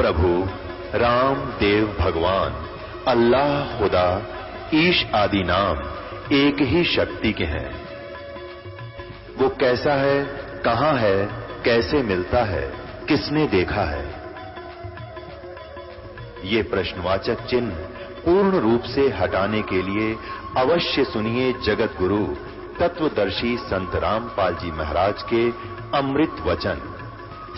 प्रभु राम देव भगवान अल्लाह खुदा ईश आदि नाम एक ही शक्ति के हैं। वो कैसा है, कहां है, कैसे मिलता है, किसने देखा है? ये प्रश्नवाचक चिन्ह पूर्ण रूप से हटाने के लिए अवश्य सुनिए जगत गुरु तत्वदर्शी संत रामपाल जी महाराज के अमृत वचन,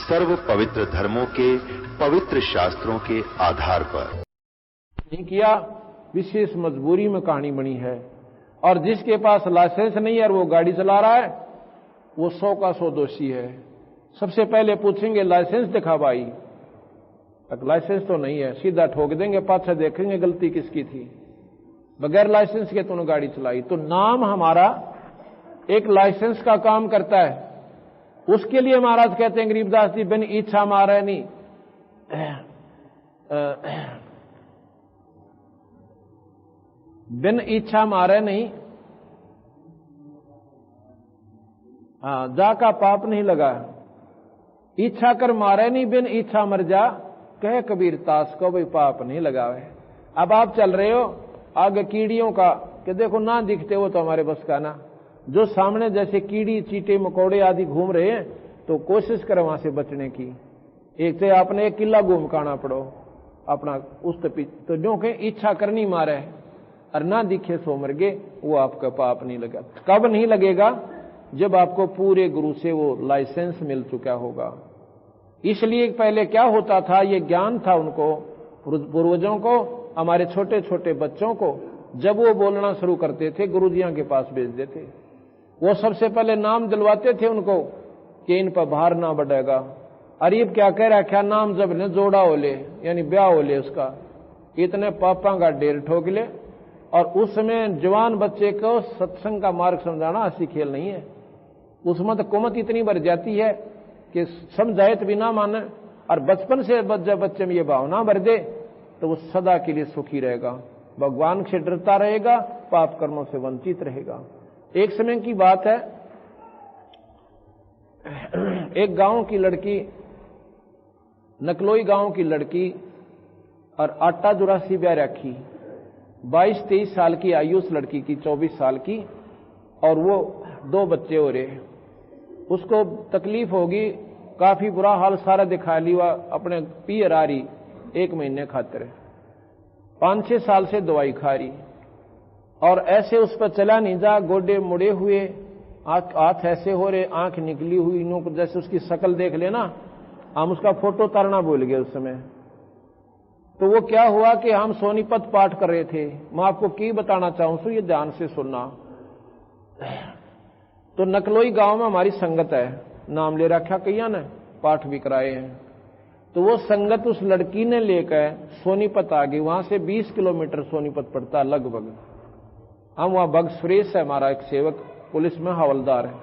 सर्व पवित्र धर्मों के पवित्र शास्त्रों के आधार पर। नहीं किया, विशेष मजबूरी में कहानी बनी है। और जिसके पास लाइसेंस नहीं है और वो गाड़ी चला रहा है, वो 100 का 100 दोषी है। सबसे पहले पूछेंगे लाइसेंस दिखा भाई, लाइसेंस तो नहीं है, सीधा ठोक देंगे, पाछा देखेंगे गलती किसकी थी। बगैर लाइसेंस के तूने गाड़ी चलाई। तो नाम हमारा एक लाइसेंस का काम करता है। उसके लिए महाराज कहते हैं गरीबदास जी, बिन इच्छा मारे नहीं, बिन इच्छा मारे नहीं, जा का पाप नहीं लगा, इच्छा कर मारे नहीं, बिन इच्छा मर जा, कहे कबीर तास को भी पाप नहीं लगावे। अब आप चल रहे हो आगे कीड़ियों का, कि देखो ना दिखते हो तो हमारे बस का ना, जो सामने जैसे कीड़ी चीटे मकोड़े आदि घूम रहे हैं, तो कोशिश करो वहां से बचने की। एक तो आपने एक किला घूम काना पड़ो अपना उस तो जो के इच्छा करनी मारे और ना दिखे सो मर गए, वो आपका पाप नहीं लगा। कब नहीं लगेगा? जब आपको पूरे गुरु से वो लाइसेंस मिल चुका होगा। इसलिए पहले क्या होता था, ये ज्ञान था उनको, पूर्वजों को, हमारे छोटे छोटे बच्चों को, जब वो बोलना शुरू करते थे गुरुजियों के पास भेज देते। वो सबसे पहले नाम दिलवाते थे उनको कि इन पर भार ना बढ़ेगा। अरीब क्या कह रहा, क्या नाम जब ने जोड़ा हो ले, यानी ब्याह हो ले उसका, इतने पापा का ढेर ठोक ले। और उसमें जवान बच्चे को सत्संग का मार्ग समझाना ऐसी खेल नहीं है। उसमें तो कुमत इतनी बढ़ जाती है कि समझाए तो भी ना माने, और बचपन से जब बच्चे में ये भावना भर दे तो वो सदा के लिए सुखी रहेगा, भगवान से डरता रहेगा, पाप कर्मों से वंचित रहेगा। एक समय की बात है, एक गांव की लड़की, नकलोई गांव की लड़की, और आटा जुरासी ब्याह रखी, 22-23 साल की आयु उस लड़की की, 24 साल की, और वो 2 बच्चे हो रहे। उसको तकलीफ होगी, काफी बुरा हाल सारा दिखा लिया, अपने पियर आ रही 1 महीने खातिर, 5-6 साल से दवाई खा रही, और ऐसे उस पर चला नहीं जा, गोडे मुड़े हुए, हाथ ऐसे हो रहे, आंख निकली हुई, नो जैसे उसकी शक्ल देख लेना, हम उसका फोटो उतारना भूल गए उस समय। तो वो क्या हुआ कि हम सोनीपत पाठ कर रहे थे, मैं आपको की बताना चाहूं सो, ये ध्यान से सुनना। तो नकलोई गांव में हमारी संगत है, नाम ले रखा कईया ने, पाठ भी कराए हैं। तो वो संगत उस लड़की ने लेकर सोनीपत आ गई। वहां से 20 किलोमीटर सोनीपत पड़ता लगभग। हम वहां भग सुरेश है हमारा एक सेवक, पुलिस में हवलदार है,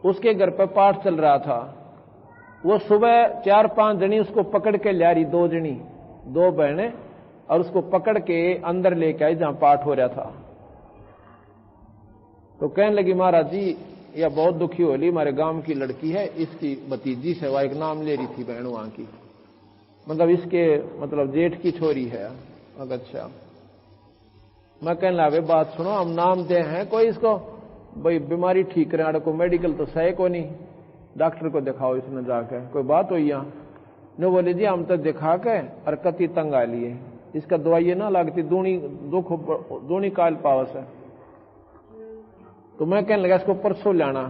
उसके घर पर पाठ चल रहा था। वो सुबह 4-5 जनी उसको पकड़ के ला रही, 2 जनी, 2 बहनें, और उसको पकड़ के अंदर लेके आई जहां पाठ हो रहा था। तो कहने लगी, महाराज जी यह बहुत दुखी हो ली, हमारे गांव की लड़की है, इसकी भतीजी से, वह एक नाम ले रही थी बहन वहां की, मतलब इसके मतलब जेठ की छोरी है। अगर अच्छा, मैं कहने लगा बात सुनो, हम नाम दे हैं कोई इसको, भाई बीमारी ठीक करे को, मेडिकल तो सही को नहीं, डॉक्टर को दिखाओ इसने जाकर, कोई बात हो यहाँ न। बोले जी हम तो दिखा के और कति तंग आ लिए, इसका दवाई ना लगती, दूनी दुख दूनी काल पावस है। तो मैं कहने लगा इसको परसों लाना,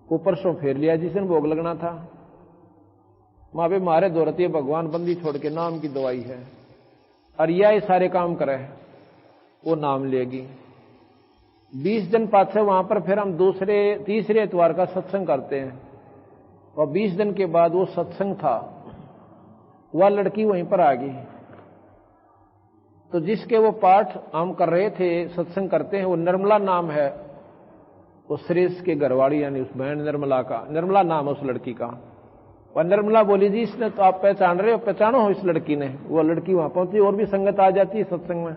वो परसों फेर लिया जिसने भोग लगना था। माँ भी मारे दौड़ती है, भगवान बंदी छोड़ के नाम की दवाई है, और यह सारे काम करे, वो नाम लेगी। 20 दिन पाछे वहां पर फिर हम तीसरे इतवार का सत्संग करते हैं, और 20 दिन के बाद वो सत्संग था, वह लड़की वहीं पर आ गई। तो जिसके वो पाठ हम कर रहे थे, सत्संग करते हैं, वो निर्मला नाम है, वो सुरेश के घरवाली, यानी उस बहन निर्मला का, निर्मला नाम है उस लड़की का। वह निर्मला बोली जी इसने तो आप पहचान रहे हो, पहचानो हो इस लड़की ने। वो लड़की वहां पहुंची, और भी संगत आ जाती है सत्संग में।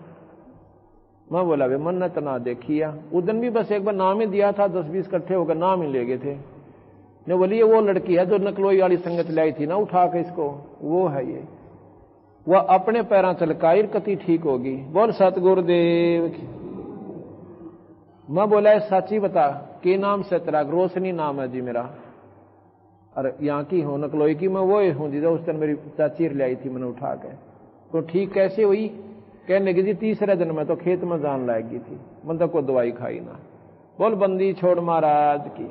मैं बोला वे मन्नत ना देखिया, उस दिन भी बस एक बार नाम ही दिया था, 10-20 इकट्ठे होकर नाम ही ले गए थे। ने बोलिए वो लड़की है जो नकलोई वाली संगत लाई थी ना उठा के इसको, वो है ये, वह अपने पैरों चलकाई कति ठीक होगी। बोल सतगुरुदेव की। मैं बोला साची बता के नाम से तेरा? रोशनी नाम है जी मेरा। अरे यहाँ की हूं नकलोई की, मैं वो हूं जी उस दिन मेरी चाची ले आई थी मैंने उठा के। तो ठीक कैसे हुई? कहने लगी जी तीसरे दिन में तो खेत में जान लाएगी थी, मतलब को दवाई खाई ना। बोल बंदी छोड़ महाराज की।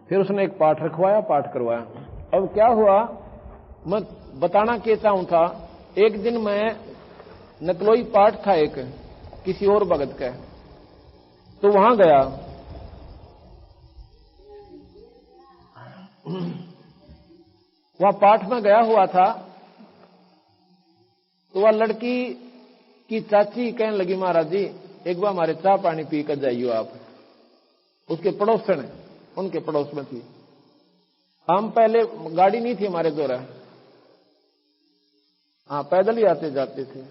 फिर उसने एक पाठ रखवाया, पाठ करवाया। अब क्या हुआ मैं बताना कहता हूं था। एक दिन मैं नकलोई पाठ था एक किसी और भगत का, तो वहां गया। वह पाठ में गया हुआ था, तो वह लड़की की चाची कहने लगी महाराज जी एक बार हमारे चाय पानी पी कर जाइयो आप। उसके पड़ोसन, उनके पड़ोस में थी। हम पहले गाड़ी नहीं थी हमारे द्वारा, हाँ पैदल ही आते जाते थे।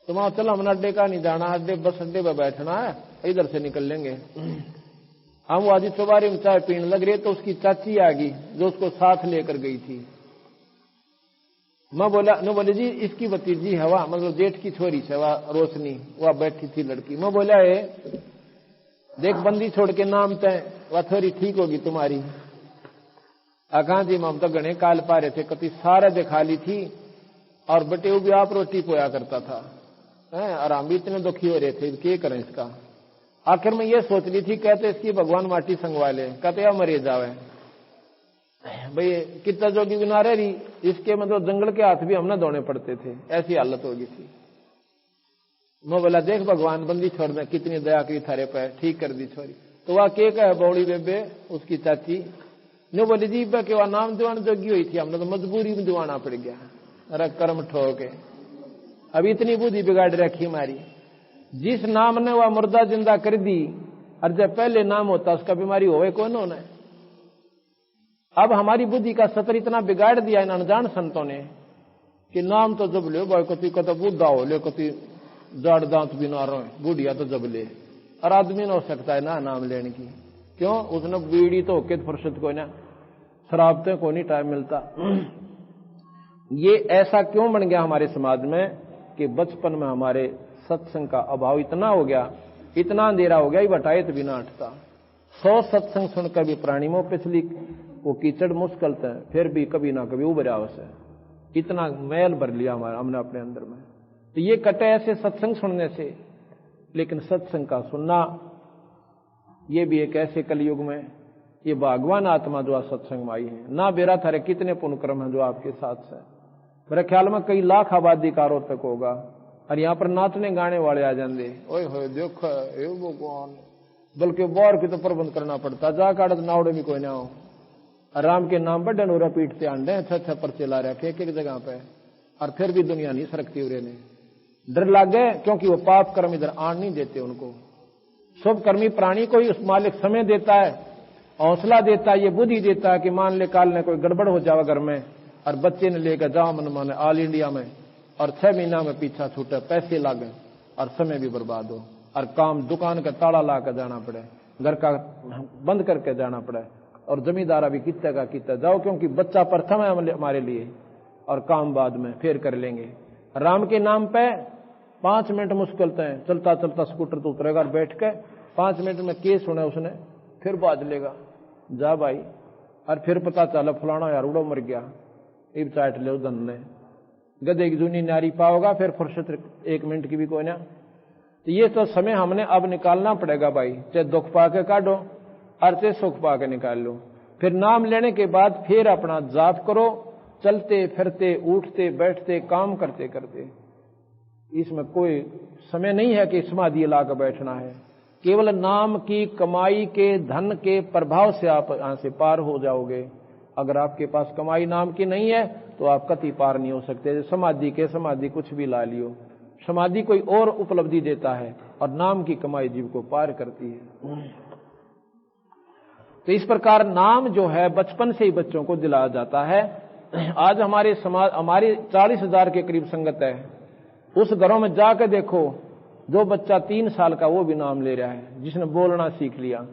तो वहां चलो हमने अड्डे का नहीं जाना, अड्डे बस अड्डे पर बैठना है, इधर से निकल लेंगे। हम आज चौबारे में चाय पीने लग रहे तो उसकी चाची आ गई जो उसको साथ लेकर गई थी। मैं बोला न बोले जी इसकी भतीजी हवा मतलब जेठ की छोरी से हवा रोशनी, वह बैठी थी लड़की। मैं बोला देख बंदी छोड़ के नाम तय वह थोड़ी ठीक होगी तुम्हारी। कहा जी हम तो गणे काल पा रहे थे, कति सारा दिखा ली थी और बटे भी आप रोटी पोया करता था और हम भी इतने दुखी हो रहे थे, क्या करें इसका। आखिर में ये सोच ली थी, कहते इसकी भगवान माटी संगवा ले, कहते या मरे जावे भाई कितना जोगी बिना रही। इसके मतलब जंगल के हाथ भी हमने धोने पड़ते थे, ऐसी हालत हो गई थी। मैं बोला देख भगवान बंदी छोड़ दे, कितनी दया की थारे पे, ठीक कर दी छोरी। तो वह के कहे बौड़ी बेबे उसकी चाची ने बोली जी के वह नाम दीवान जोगी हुई थी, हमने तो मजबूरी में दिवाना पड़ गया। अरे कर्म ठोके, अब इतनी बुद्धि बिगाड़ रखी हमारी। जिस नाम ने वह मुर्दा जिंदा कर दी, और जब पहले नाम होता उसका बीमारी होवे कौन होना है। अब हमारी बुद्धि का सतर इतना बिगाड़ दिया इन अनजान संतों ने कि नाम तो जब ले भाई, कति का तो बूढ़ा हो ले, कति जाड़ दांत भी ना रहे, बूढ़िया तो जब ले। और आदमी ना हो सकता है ना नाम लेने की, क्यों उसने बीड़ी तो होके फुर्सत को ना, शराब तो को नहीं टाइम मिलता। ये ऐसा क्यों बन गया हमारे समाज में कि बचपन में हमारे सत्संग का अभाव इतना हो गया, इतना अंधेरा हो गया, ये बटाए तो भी ना हटता। 100 सत्संग सुनकर भी प्राणी मोह पिछली वो कीचड़ मुश्किल है, फिर भी कभी ना कभी उभरा उसे, इतना मैल भर लिया हमारा हमने अपने अंदर में। तो ये कटे ऐसे सत्संग सुनने से। लेकिन सत्संग का सुनना ये भी एक ऐसे कलयुग में ये भगवान आत्मा जो सत्संग में आई है ना, बेरा थारे कितने पुण्यक्रम है जो आपके साथ से। मेरे ख्याल में कई लाख आबादी का तक होगा, और यहाँ पर नाचने गाने वाले आ जाते, ओए हो देखो भगवान, बल्कि बाहर की तो प्रबंध करना पड़ता, जा काट नावड़े भी कोई ना हो। राम के नाम पर डनोरा पीटते आंडे, अच्छा पर्चे ला रखे एक एक जगह पे, और फिर भी दुनिया नहीं सरकती उरे ने। डर लागे क्योंकि वो पाप कर्म इधर आन नहीं देते उनको। शुभ कर्मी प्राणी को ही उस मालिक समय देता है, हौसला देता है, ये बुद्धि देता है कि मान ले काल ने कोई गड़बड़ हो जावा घर में और बच्चे ने लेकर जाओ मन माने ऑल इंडिया में, और 6 महीना में पीछा छूटे, पैसे लागे और समय भी बर्बाद हो, और काम दुकान का ताला ला कर जाना पड़े, घर का बंद करके जाना पड़े, और जमींदारा भी कितने का कितना जाओ, क्योंकि बच्चा प्रथम है हमारे लिए और काम बाद में फिर कर लेंगे। राम के नाम पे 5 मिनट मुश्किल है, चलता चलता स्कूटर तो उतरेगा और बैठ के 5 मिनट में केस होना उसने, फिर बाज लेगा जा भाई, और फिर पता चला फलाना यार उड़ो मर गया, इब चाट ले धन ने गधे की जूनी नारी पाओगा, फिर फुर्सत 1 मिनट की भी कोई ना। तो ये तो समय हमने अब निकालना पड़ेगा भाई, चाहे दुख पाके काटो और चाहे सुख पाके निकाल लो। फिर नाम लेने के बाद फिर अपना जाप करो, चलते फिरते उठते बैठते काम करते करते। इसमें कोई समय नहीं है कि समाधि लाकर बैठना है। केवल नाम की कमाई के धन के प्रभाव से आप यहां से पार हो जाओगे। अगर आपके पास कमाई नाम की नहीं है तो आप कति पार नहीं हो सकते। समाधि कुछ भी ला लियो, समाधि कोई और उपलब्धि देता है और नाम की कमाई जीव को पार करती है। तो इस प्रकार नाम जो है बचपन से ही बच्चों को दिलाया जाता है। आज हमारे समाज हमारी 40,000 के करीब संगत है। उस घरों में जाकर देखो, जो बच्चा 3 साल का वो भी नाम ले रहा है, जिसने बोलना सीख लिया,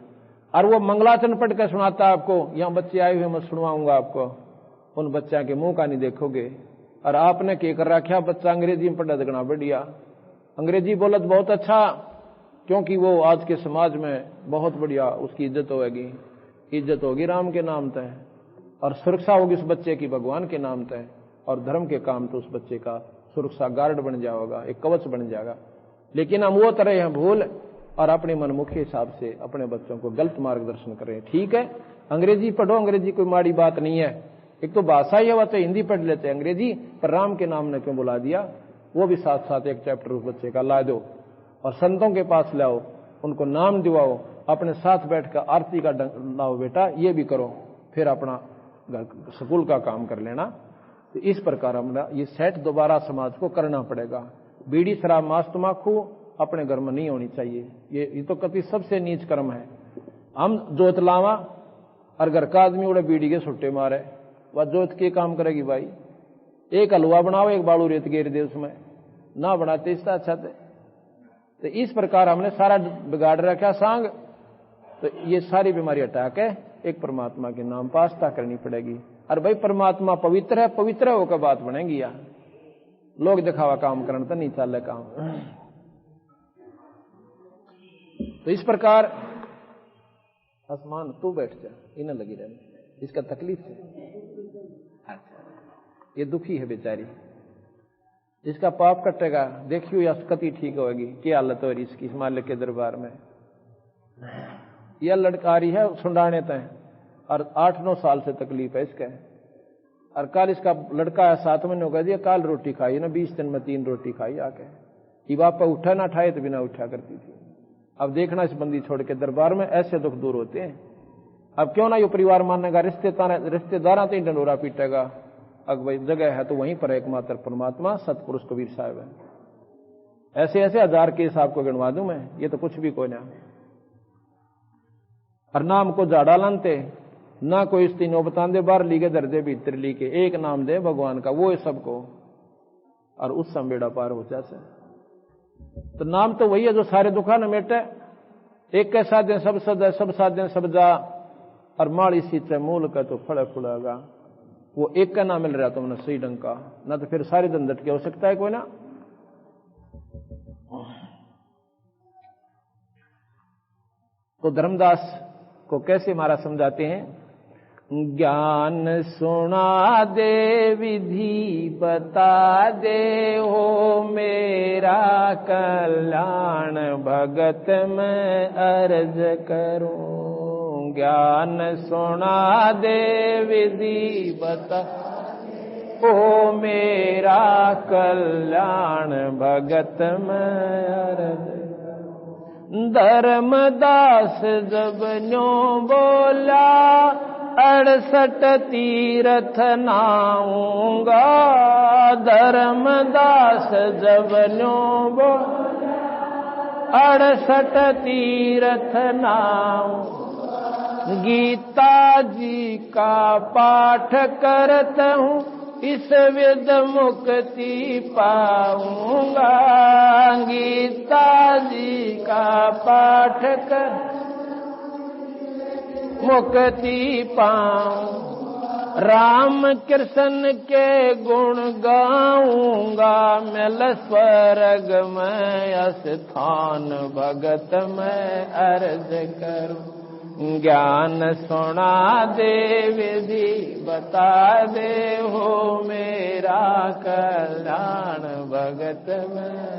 और वो मंगलाचरण पढ़ कर सुनाता आपको, यहां बच्चे आए हुए मैं सुनवाऊंगा आपको, उन बच्चा के मुंह का नहीं देखोगे। और आपने क्या कर रखा, बच्चा अंग्रेजी में पढ़ा देखना बढ़िया, अंग्रेजी बोलत बहुत अच्छा, क्योंकि वो आज के समाज में बहुत बढ़िया उसकी इज्जत होगी, इज्जत होगी राम के नाम तय, और सुरक्षा होगी उस बच्चे की भगवान के नाम तय, और धर्म के काम तो उस बच्चे का सुरक्षा गार्ड बन जाएगा, एक कवच बन जाएगा। लेकिन हम वो तरह हैं भूल और अपने मनमुखी हिसाब से अपने बच्चों को गलत मार्गदर्शन कर रहे हैं। ठीक है, अंग्रेजी पढ़ो, अंग्रेजी कोई माड़ी बात नहीं है, एक तो भाषा ही हुआ तो हिंदी पढ़ लेते हैं अंग्रेजी, पर राम के नाम ने क्यों बुला दिया, वो भी साथ साथ एक चैप्टर उस बच्चे का ला दो और संतों के पास लाओ, उनको नाम दिवाओ, अपने साथ बैठकर आरती का लाओ बेटा, ये भी करो, फिर अपना स्कूल का काम कर लेना। तो इस प्रकार हमारा ये सेट दोबारा समाज को करना पड़ेगा। बीड़ी शराब मांस तम्बाकू अपने घर में नहीं होनी चाहिए, ये तो कति सबसे नीच कर्म है। हम जोत लावा और घर का आदमी उड़े बीड़ी के छुट्टे मारे, वह जोत के काम करेगी भाई, एक हलवा बनाओ, एक बालू रेत गेर दे उसमें, ना बनाते इसका अच्छा थे। तो इस प्रकार हमने सारा बिगाड़ रखा सांग, तो ये सारी बीमारी हटा के एक परमात्मा के नाम पर आस्था करनी पड़ेगी। और भाई परमात्मा पवित्र है, पवित्र होकर बात बनेगी यार, लोग दिखावा काम करने तो नहीं चल काम। तो इस प्रकार आसमान तू बैठ जा, इन्हें लगी रहने, इसका तकलीफ है, ये दुखी है बेचारी, इसका पाप कटेगा, देखियो या कति ठीक होगी, क्या हालत हो रही इसकी इस मालिक के दरबार में। यह लड़का रही है सुंडाने तय और 8-9 साल से तकलीफ है इसके, और कल इसका लड़का है 7 महीने का दिया, कल रोटी खाई ना, 20 दिन में 3 रोटी खाई आके, ये बापा उठा ना उठाए तो बिना उठा करती थी। अब देखना इस बंदी छोड़ के दरबार में ऐसे दुख दूर होते हैं। अब क्यों ना ये परिवार मानेगा, रिश्तेदार तो डंडोरा पीटेगा, अब भाई जगह है तो वहीं पर एकमात्र परमात्मा सतपुरुष कबीर साहब है। ऐसे ऐसे 1000 केस आपको गिनवा दूं मैं, ये तो कुछ भी कोई ना। और नाम को जाड़ा लानते ना, कोई इस तीनों बताते बाहर ली के दर्दे भीतर ली के, एक नाम दे भगवान का, वो है सबको, और उस समय बेड़ा पार हो जाए। तो नाम तो वही है जो सारे दुखा न मेटे, एक के साथ सब सद है, सब साथ सब जा, और माड़ी सींचे मूल का तो फड़े फुड़ेगा। वो एक का नाम मिल रहा तुमने सही ढंग का, ना तो फिर सारे दंडट की हो सकता है कोई ना। तो धर्मदास को कैसे महाराज समझाते हैं, ज्ञान सुना दे विधि बता दे, हो मेरा कल्याण भगत मैं अर्ज करूं। ज्ञान सुना दे विधि बता, ओ मेरा कल्याण भगत मैं अर्ज। धर्मदास जब न्यों बोला, 68 तीर्थ नाऊंगा। धर्मदास जब न्यों बोला, 68 तीर्थ नाऊंगा। गीता जी का पाठ करता हूँ, इस विद मुक्ति पाऊंगा। गीता जी का पाठ कर मुक्ति पाऊं। राम कृष्ण के गुण गाऊंगा, मिल स्वर्ग में स्थान भगत में अर्ज करूं। ज्ञान सुना दे विधि बता दे, हो मेरा कल्याण भगत में।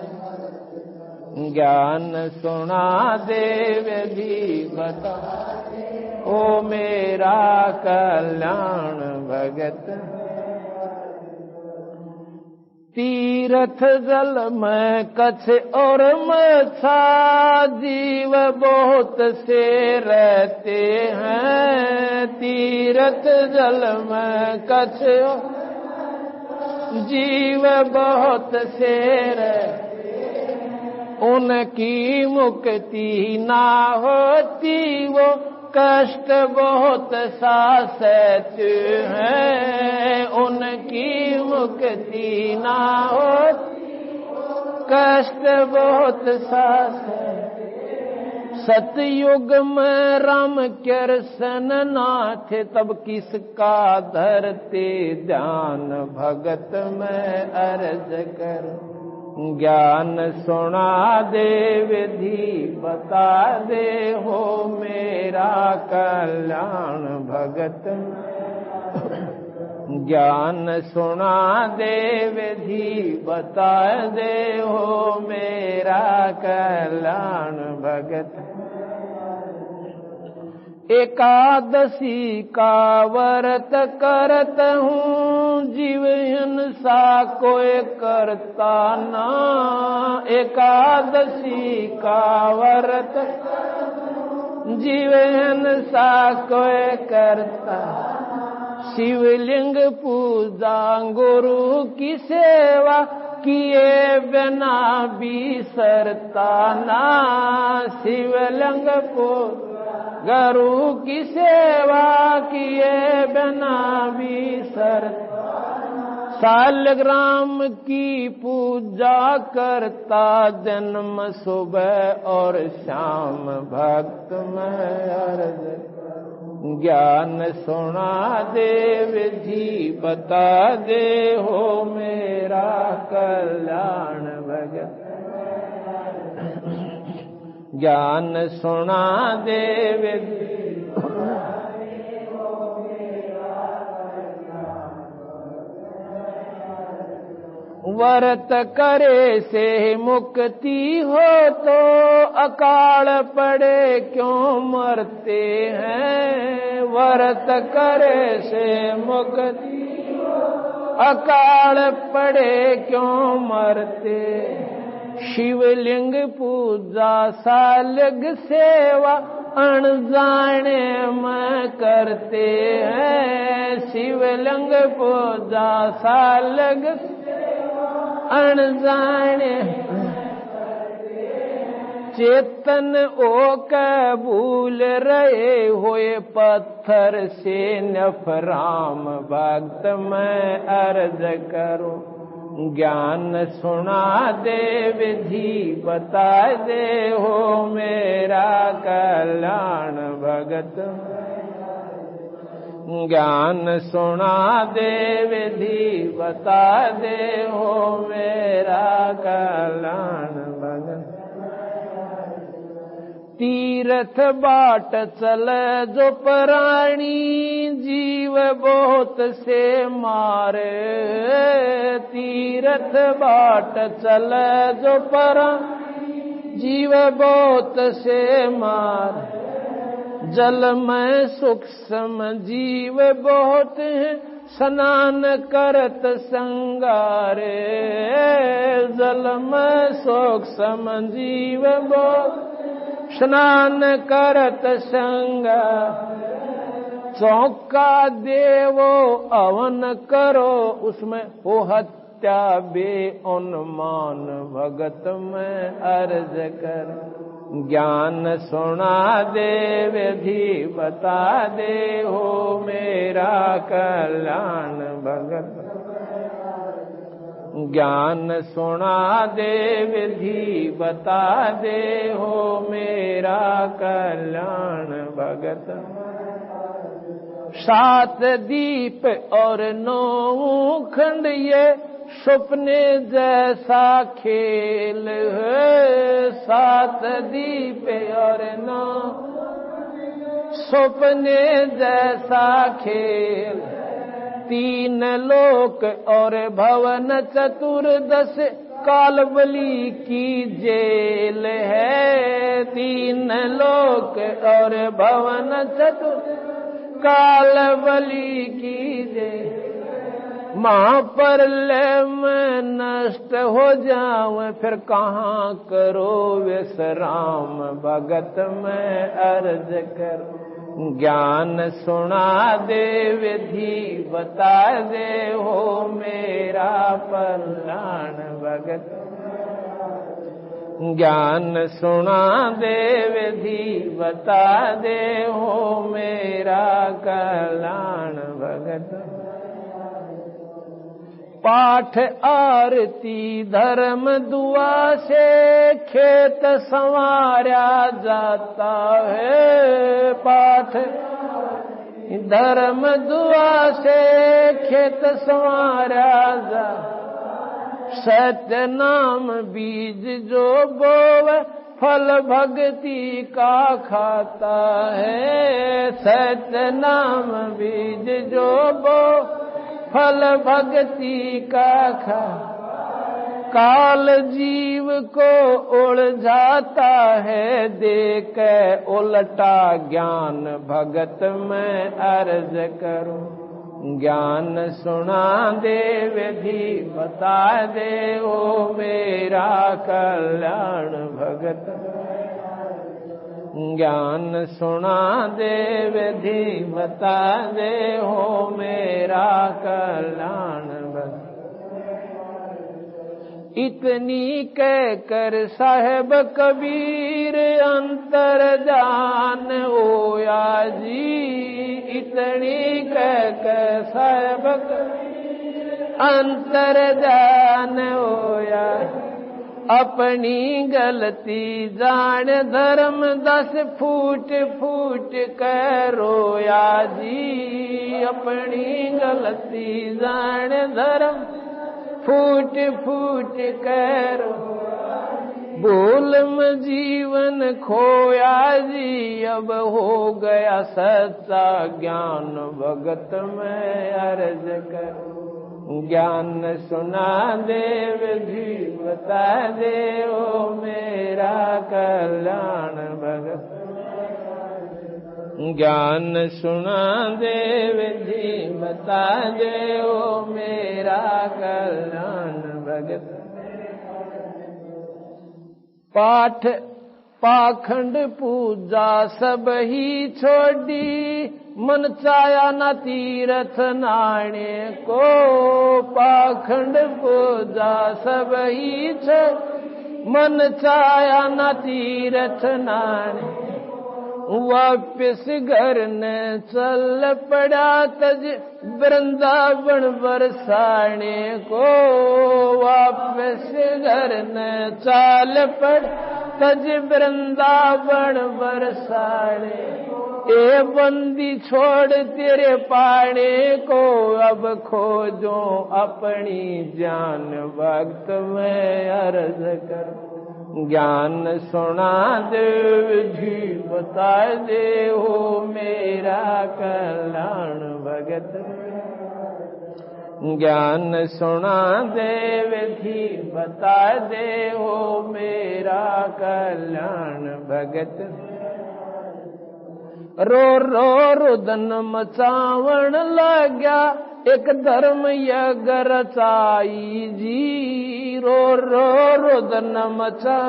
ज्ञान सुना दे विधि बता दे, ओ मेरा कल्याण भगत। तीर्थ जल में कछ और मछा, जीव बहुत से रहते हैं। तीर्थ जल में कछ जीव बहुत से रहते हैं, उनकी मुक्ति ना होती, वो कष्ट बहुत सा सहते हैं। उनकी मुक्ति ना होती, कष्ट बहुत सा सहते। सतयुग में राम कृष्ण नाथ, तब किसका धरते ध्यान, भगत में अर्ज कर। ज्ञान सुना दे विधि बता दे, हो मेरा कल्याण भगत में। ज्ञान सुना दे विधि बता दे, हो मेरा कल्याण भगत। एकादशी का व्रत करत हूँ, जीव हिंसा कोई करता ना। एकादशी का व्रत जीव हिंसा कोई करता। शिवलिंग पूजा गुरु की सेवा, किए बिना बिसरता ना। शिवलिंग पूजा गुरु की सेवा, किए बिना बिसरता। सालग्राम की पूजा करता, जन्म सुबह और शाम भक्त में अर्ज। ज्ञान सुना दे विधि बता दे, हो मेरा कल्याण भगत। ज्ञान सुना दे विधि व्रत करे से मुक्ति हो, तो अकाल पड़े क्यों मरते हैं। व्रत करे से मुक्ति हो, अकाल पड़े क्यों मरते। शिवलिंग पूजा सालग सेवा, अनजाने में करते हैं। शिवलिंग पूजा सालग अनजाने, चेतन ओ के भूल रहे होए, पत्थर से नफराम भक्त में अर्ज करो। ज्ञान सुना दे विधि बता दे, हो मेरा कल्याण भगत। ज्ञान सुना दे विधि बता दे, हो मेरा कल्याण भगत। तीर्थ बाट चले जो प्राणी, जीव बहुत से मारे। तीर्थ बाट चले जो प्राणी, जीव बहुत से मारे। जल में सूक्ष्म जीव बहुत हैं, स्नान करत संगारे। जल में सूक्ष्म जीव बहुत, स्नान करत संगार। चौका देवो अवन करो, उसमें हो हत्या बे उन्मान भगत में अर्ज कर। ज्ञान सुना दे विधि बता दे, हो मेरा कल्याण भगत। ज्ञान सुना दे विधि बता दे, हो मेरा कल्याण भगत। 7 दीप और 9 खंड, ये सपने जैसा खेल है। 7 दीप और 9 सपने जैसा खेल। 3 लोक और भवन चतुर्दश, कालबली की जेल है। 3 लोक और भवन चतुर्दश, कालबली की जेल। महाप्रलय में नष्ट हो जाऊं, फिर कहाँ करो विश्राम भगत में अर्ज कर। ज्ञान सुना दे विधि बता दे, हो मेरा कल्याण भगत। ज्ञान सुना दे विधि बता दे, हो मेरा कल्याण भगत। पाठ आरती धर्म दुआ से खेत संवारा जाता है। पाठ धर्म दुआ से खेत संवारा जाता। सत्य नाम बीज जो बोवे फल भक्ति का खाता है। सत्य नाम बीज जो बोवे फल भक्ति का खा। काल जीव को उलझाता है देख उल्टा ज्ञान भगत मैं अर्ज करूं। ज्ञान सुना दे विधि बता दे ओ मेरा कल्याण भगत। ज्ञान सुना दे विधि बता दे हो मेरा कल्याण भगत। इतनी कह कर साहेब कबीर अंतर जान होया जी। इतनी कह कर साहेब अंतर जान होया। अपनी गलती जान धर्म 10 फूट फूट कर रोया जी। अपनी गलती जान धर्म फूट फूट कर भूल में जीवन खोया जी। अब हो गया सच्चा ज्ञान भगत मैं अर्ज कर। ज्ञान सुना दे विधि बता दे ओ मेरा कल्याण भगत। ज्ञान सुना दे विधि बता दे ओ मेरा कल्याण भगत। पाठ पाखंड पूजा सब ही छोड़ी मन चाया न तीर्थ नाणे को। पाखंड पूजा सब ही छोड़ी मन चाया न तीर्थ नाणे। वापिस घर ने चल पड़ा तज वृंदावन बरसाने को। वापिस घर ने चल पड़ा तज वृंदावन बरसाने। ए बंदी छोड़ तेरे पाने को अब खोजो अपनी जान भक्त में अर्ज कर। ज्ञान सुना दे विधि बता दे हो मेरा कल्याण भगत। ज्ञान सुना दे विधि बता दे हो मेरा कल्याण भगत। रो रो रुदन मचावण लग्या एक धर्म यज्ञ रचाई जी। रो रो रुदन मचा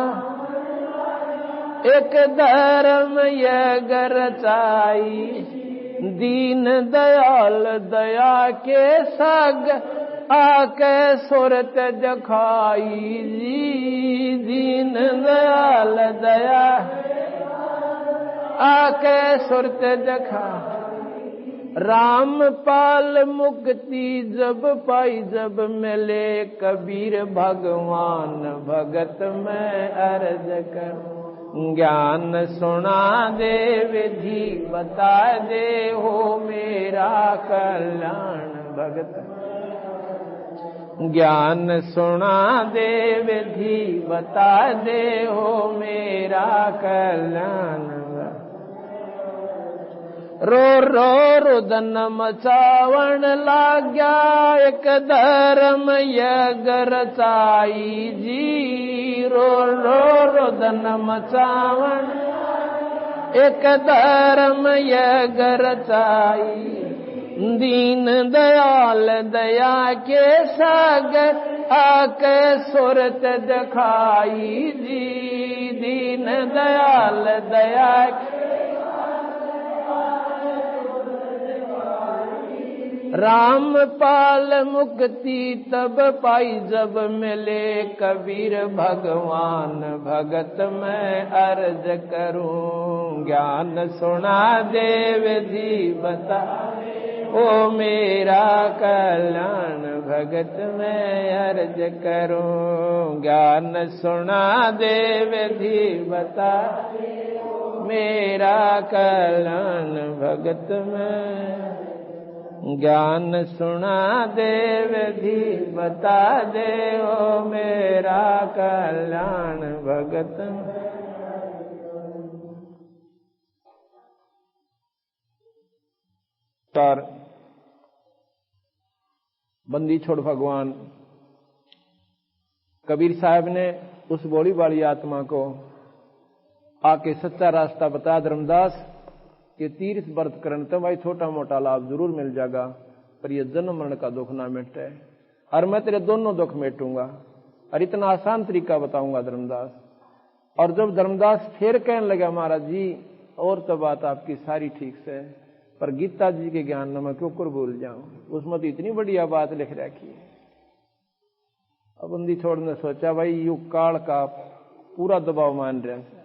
एक धर्म यज्ञ रचाई। दीन दयाल दया के साग आके सुरत जखाई जी। दीन दयाल दया आके सुरत जखा। राम पाल मुक्ति जब पाई जब मिले कबीर भगवान भगत मैं अर्ज कर। ज्ञान सुना दे विधि बता दे हो मेरा कल्याण भगत। ज्ञान सुना दे विधि बता दे हो मेरा कल्याण। रो रो रुदन मचावण लाग्या एक धर्म यज्ञ रचाई जी। रो रो रुदन मचावण एक धर्म यज्ञ रचाई। दीन दयाल दया के सागर आके सुरत दिखाई जी। दीन दयाल दया राम पाल मुक्ति तब पाई जब मिले कबीर भगवान भगत मैं अर्ज करूं। ज्ञान सुना दे विधि बता ओ मेरा कल्याण भगत मैं अर्ज करूं। ज्ञान सुना दे विधि बता मेरा कल्याण भगत में। ज्ञान सुना दे विधि बता दे ओ मेरा कल्याण भगत में। तार बंदी छोड़ भगवान कबीर साहब ने उस भोली वाली आत्मा को आके सच्चा रास्ता बताया। धर्मदास ये तीर्थ व्रत करने तो भाई छोटा मोटा लाभ जरूर मिल जाएगा, पर ये जन्म मरण का दुख ना मिटे, और मैं तेरे दोनों दुख मिटूंगा, और इतना आसान तरीका बताऊंगा धर्मदास। और जब धर्मदास फिर कहने लगा महाराज जी और तो बात आपकी सारी ठीक से, पर गीता जी के ज्ञान में मैं क्यों कर भूल जाऊं, उसमें तो इतनी बढ़िया बात लिख रखी है। अब बंदी छोड़ ने सोचा भाई युग काल का पूरा दबाव मान रहे हैं,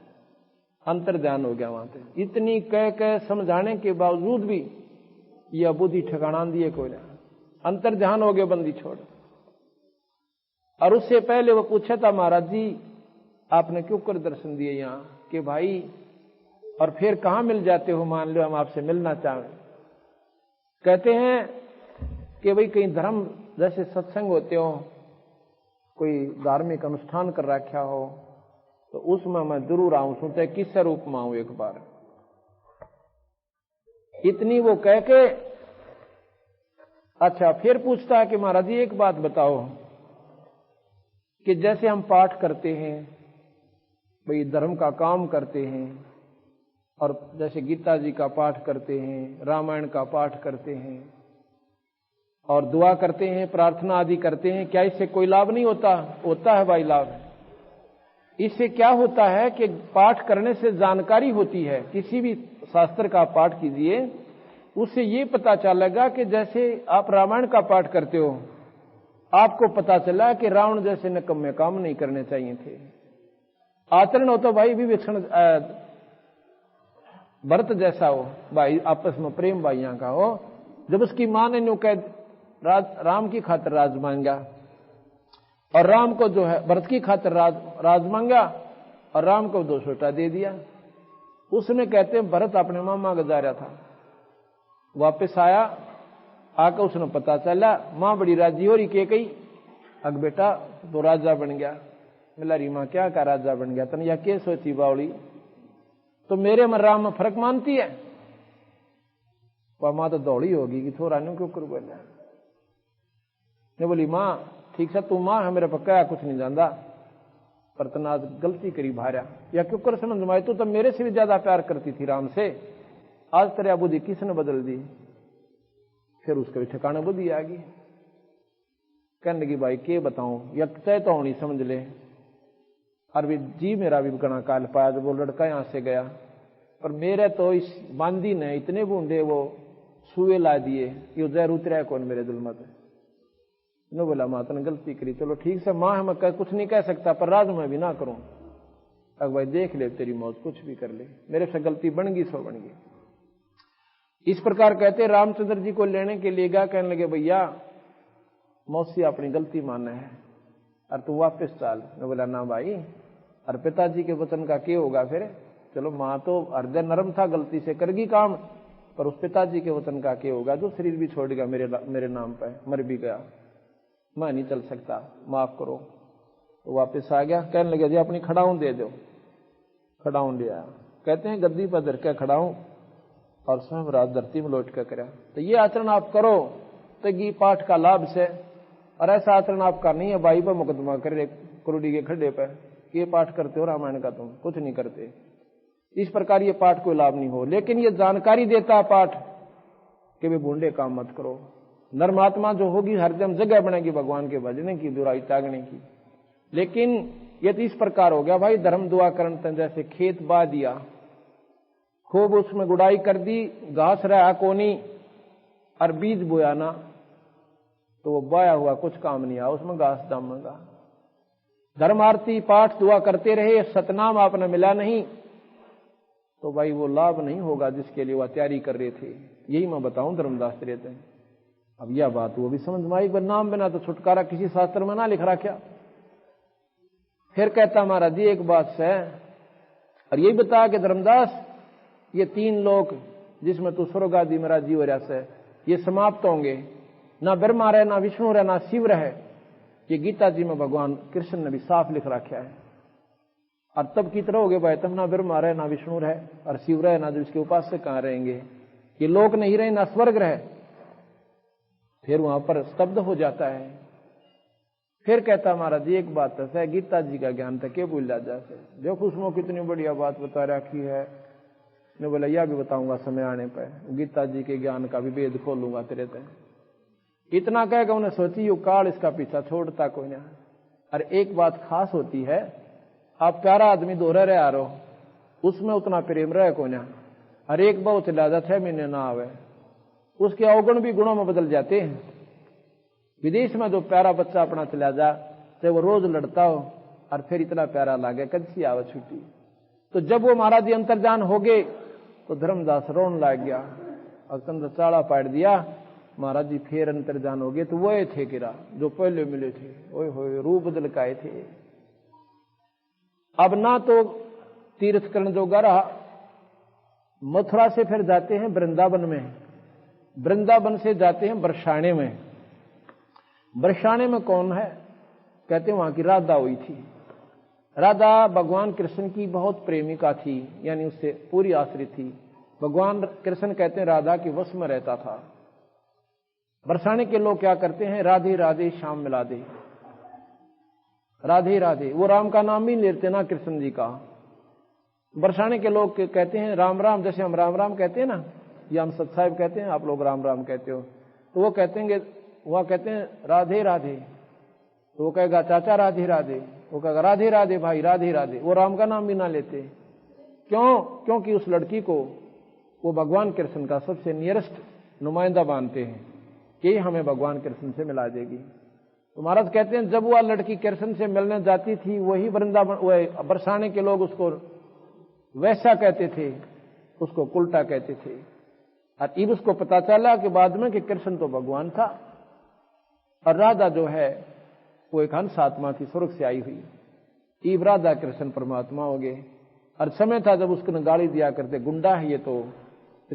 अंतर ध्यान हो गया वहां पे। इतनी कह समझाने के बावजूद भी यह बुद्धि ठिकाना दिए कोई ना, अंतर ध्यान हो गया बंदी छोड़। और उससे पहले वो पूछा था महाराज जी आपने क्यों कर दर्शन दिए यहाँ कि भाई, और फिर कहां मिल जाते हो, मान लो हम आपसे मिलना चाहें। कहते हैं कि भाई कहीं धर्म जैसे सत्संग होते हो, कोई धार्मिक अनुष्ठान कर रखा हो, तो उसमें मैं जरूर आऊं, सुनते किस रूप में आऊं एक बार। इतनी वो कह के अच्छा फिर पूछता है कि महाराज जी एक बात बताओ कि जैसे हम पाठ करते हैं, भाई धर्म का काम करते हैं, और जैसे गीता जी का पाठ करते हैं, रामायण का पाठ करते हैं, और दुआ करते हैं, प्रार्थना आदि करते हैं, क्या इससे कोई लाभ नहीं होता? होता है भाई लाभ। इससे क्या होता है कि पाठ करने से जानकारी होती है। किसी भी शास्त्र का पाठ कीजिए, उससे ये पता चलेगा कि जैसे आप रामायण का पाठ करते हो, आपको पता चला कि रावण जैसे निकम्मे काम नहीं करने चाहिए थे। आचरण हो तो भाई विवेचन भरत जैसा हो, भाई आपस में प्रेम भाइयों का हो। जब उसकी मां ने न्यू कह राम की खातिर राज मांगा, और राम को जो है भरत की खातिर राज मांगा, और राम को 2 छोटा दे दिया। उसमें कहते हैं भरत अपने मामा का जा रहा था, वापस आया, आकर उसने पता चला मां बड़ी राजी हो रही, के कही अग बेटा तो राजा बन गया। मिला री मां क्या का राजा बन गया, तन या के सोची बावली, तो मेरे में राम में फर्क मानती है। वह मां तो दौड़ी होगी कि थोड़ा नहीं क्यों कर बोला। ने बोली मां ठीक से तू मां है, मेरे पक्का कुछ नहीं जानता, पर तना गलती करी भार्या, या क्यों कर समझ में, तू तो मेरे से भी ज्यादा प्यार करती थी राम से, आज तेरा बुद्धि किसने बदल दी? फिर उसके भी ठिकाने बुद्धि आ गई। कहने लगी भाई के बताऊं, या तय तो होनी समझ ले। और भी जी मेरा भी गणा काल पाया, जब वो लड़का यहां से गया, पर मेरे तो इस बांदी ने इतने बूंदे वो सुए ला दिए, ये जहर उतरा कौन मेरे दिल में। नो बोला माता ने गलती करी, चलो ठीक से मां मैं कुछ नहीं कह सकता, पर राज मैं भी ना करूं। अब भाई देख ले तेरी मौत, कुछ भी कर ले, मेरे से गलती बन गई सो बन गई। इस प्रकार कहते रामचंद्र जी को लेने के लिए गया, कहने लगे भैया मौसी अपनी गलती माने है और तू वापस चल। मैं बोला ना भाई, और पिताजी के वचन का क्या होगा फिर? चलो मां तो हृदय नरम था, गलती से करगी काम, पर उस पिताजी के वचन का क्या होगा जो शरीर भी छोड़ गया मेरे नाम पर, मर भी गया, मैं नहीं चल सकता, माफ करो। तो वापस आ गया, कहने लगे जी अपनी खड़ाऊं दे दो। खड़ाऊं ले आया। कहते हैं गद्दी पर धर के खड़ाऊं और स्वयं रात धरती में लौट कर करा। तो ये आचरण आप करो तो गी पाठ का लाभ से, और ऐसा आचरण आपका नहीं है भाई पर मुकदमा करे कुरुडी के खड्डे पर, ये पाठ करते हो रामायण का, तुम कुछ नहीं करते। इस प्रकार ये पाठ कोई लाभ नहीं हो। लेकिन ये जानकारी देता पाठ कि वे बूंदे काम मत करो। नर्मात्मा जो होगी हर जगह बनेगी भगवान के भजने की, बुराई त्यागने की। लेकिन ये तो इस प्रकार हो गया भाई, धर्म दुआ करन जैसे खेत बा दिया, खूब उसमें गुड़ाई कर दी, घास रहा कोनी, और बीज बोया ना, तो वो बाया हुआ कुछ काम नहीं आया, उसमें घास दामेगा। धर्म आरती पाठ दुआ करते रहे, सतनाम आपने मिला नहीं, तो भाई वो लाभ नहीं होगा जिसके लिए वह तैयारी कर रहे थे। यही मैं बताऊं धर्मदास रहते हैं। अब यह बात वो भी समझ में आई, नाम बिना तो छुटकारा किसी शास्त्र में ना लिख रहा क्या। फिर कहता महाराज जी एक बात है, और यही बता कि धर्मदास ये 3 लोक जिसमें तू स्वर्ग आदि मेरा जीव रह ये समाप्त होंगे, ना ब्रह्मा रहे, ना विष्णु रहे, ना शिव रहे। ये गीता जी में भगवान कृष्ण ने भी साफ लिख रखा है। और तब की तरह हो गए भाई, तब ना ब्रह्मा रहे, ना विष्णु रहे, और शिव रहे, ना जो इसके उपास्य कहां रहेंगे। ये लोक नहीं रहे, ना स्वर्ग रहे। फिर वहां पर स्तब्ध हो जाता है। फिर कहता महाराज जी एक बात है, गीता जी का ज्ञान था, क्यों भूल जाता है। देखो उसमें कितनी बढ़िया बात बता रखी है। ने बोला यह भी बताऊंगा समय आने पर, गीता जी के ज्ञान का भी भेद खोलूंगा तेरे से। इतना कहेगा उन्हें सोची यू काल इसका पीछा छोड़ता कोई ना। और एक बात खास होती है, आप प्यारा आदमी दोहरा रहे आ रहो, उसमें उतना प्रेम रहे कोई ना। हर एक बहुत चला जा 6 महीने ना आवे, उसके अवगुण भी गुणों में बदल जाते हैं। विदेश में जो प्यारा बच्चा अपना चला जा, चाहे वो रोज लड़ता हो और फिर इतना प्यारा लागे कच्ची आवे छुट्टी। तो जब वो महाराज जी अंतर्जान हो गए तो धर्मदास रोन लाग गया और कंधा चाड़ा पाट दिया। महाराज जी फिर अंतर्जान हो गए तो वो थे गिरा जो पहले मिले थे। ओए होए रूप बदल के आए थे। अब ना तो तीर्थ करण जोगा रहा। मथुरा से फिर जाते हैं वृंदावन में, वृंदावन से जाते हैं बरसाने में। बरसाने में कौन है? कहते हैं वहां की राधा हुई थी। राधा भगवान कृष्ण की बहुत प्रेमिका थी, यानी उससे पूरी आश्रित थी। भगवान कृष्ण कहते हैं राधा के वश में रहता था। बरसाने के लोग क्या करते हैं, राधे राधे श्याम मिला दे, राधे राधे। वो राम का नाम भी लेते ना कृष्ण जी का। बरसाने के लोग कहते हैं राम राम, जैसे हम राम राम कहते हैं ना, या हम सत साहिब कहते हैं, आप लोग राम राम कहते हो। तो वो कहते वह कहते हैं राधे राधे। तो वो कहेगा चाचा राधे राधे, वो कहेगा राधे राधे भाई राधे राधे। वो राम का नाम भी ना लेते। क्यों? क्योंकि उस लड़की को वो भगवान कृष्ण का सबसे नियरेस्ट नुमाइंदा मानते हैं कि हमें भगवान कृष्ण से मिला देगी। तो महाराज कहते हैं जब वह लड़की कृष्ण से मिलने जाती थी, वही वृंदावन बरसाने के लोग उसको वैसा कहते थे, उसको उल्टा कहते थे। और अब उसको पता चला कि बाद में कि कृष्ण तो भगवान था और राधा जो है वो एक हंस आत्मा थी, स्वर्ग से आई हुई। ईब राधा कृष्ण परमात्मा हो गए। और समय था जब उसको गाली दिया करते, गुंडा है ये तो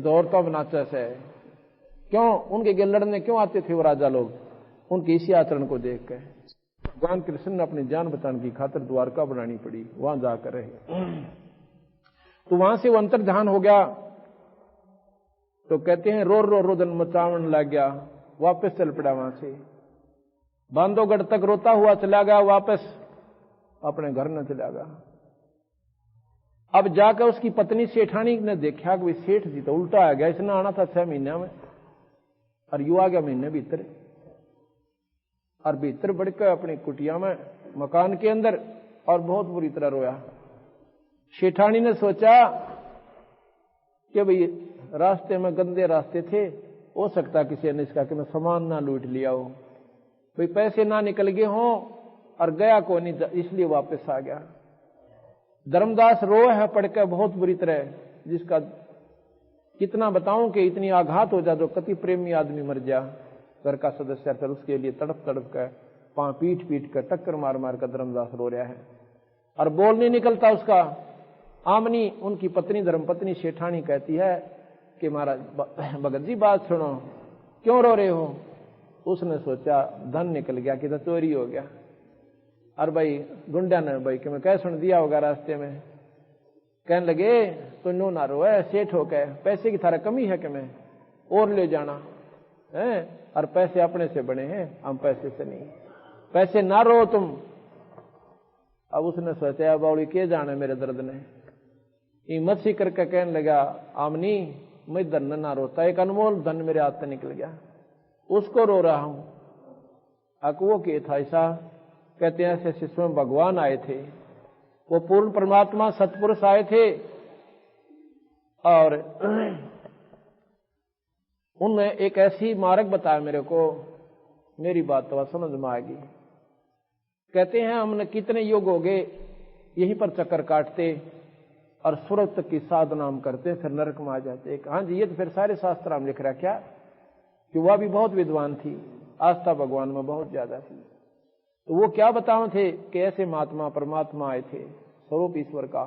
औरतों बनाचा से। क्यों? उनके गे लड़ने क्यों आते थे वो राजा लोग? उनके इसी आचरण को देख कर भगवान कृष्ण ने अपनी जान बचाने की खातिर द्वारका बनानी पड़ी, वहां जाकर रहे। तो वहां से वो अंतर्ध्यान हो गया। तो कहते हैं रो रो रोदन मचावन लग गया, वापस चल पड़ा। वहां से बांधवगढ़ तक रोता हुआ चला गया, वापस अपने घर न चला गया। अब जाकर उसकी पत्नी सेठानी ने देखा कि सेठ जी तो उल्टा आ गया, इसने आना था 6 महीने में और यू आ गया महीने भीतर। और भीतर बढ़कर अपनी कुटिया में मकान के अंदर और बहुत बुरी तरह रोया। सेठानी ने सोचा कि भाई रास्ते में गंदे रास्ते थे, हो सकता किसी ने इसका कि मैं सामान ना लूट लिया हो, भाई पैसे ना निकल गए हों और गया को नहीं, इसलिए वापस आ गया। धर्मदास रो है पढ़कर बहुत बुरी तरह, जिसका कितना बताऊं कि इतनी आघात हो जा जो कति प्रेमी आदमी मर जा, घर का सदस्य फिर उसके लिए तड़प तड़प कर पांव पीट पीट कर टक्कर मार मार कर धर्मदास रो रहा है और बोल नहीं निकलता उसका। आमनी उनकी पत्नी धर्मपत्नी सेठानी कहती है कि महाराज भगत जी बात सुनो, क्यों रो रहे हो? उसने सोचा धन निकल गया कि तो चोरी हो गया। और भाई गुंडा ने भाई कि मैं कह सुन दिया होगा रास्ते में। कहने लगे तो नो ना रो है, सेठ हो गए, पैसे की थारा कमी है कि मैं और ले जाना है, और पैसे अपने से बने हैं, हम पैसे से नहीं, पैसे ना रो तुम। अब उसने सोचा बाउली के जाने मेरे दर्द ने। मच्छी करके कहने लगा आमनी मैं धन ना रोता, एक अनमोल धन मेरे हाथ से निकल गया, उसको रो रहा हूं। अकवो के था ऐसा? कहते हैं ऐसे शिष्य में भगवान आए थे, वो पूर्ण परमात्मा सतपुरुष आए थे और उनने एक ऐसी मार्ग बताया मेरे को, मेरी बात तो समझ में आ गई। कहते हैं हमने कितने युग हो गए यहीं पर चक्कर काटते और सुरत की साधना हम करते हैं, फिर नरक में आ जाते हैं। हाँ जी, ये तो फिर सारे शास्त्र हम लिख रहा क्या कि वह भी बहुत विद्वान थी, आस्था भगवान में बहुत ज्यादा थी। तो वो क्या बताओ थे कि ऐसे महात्मा परमात्मा आए थे स्वरूप ईश्वर का।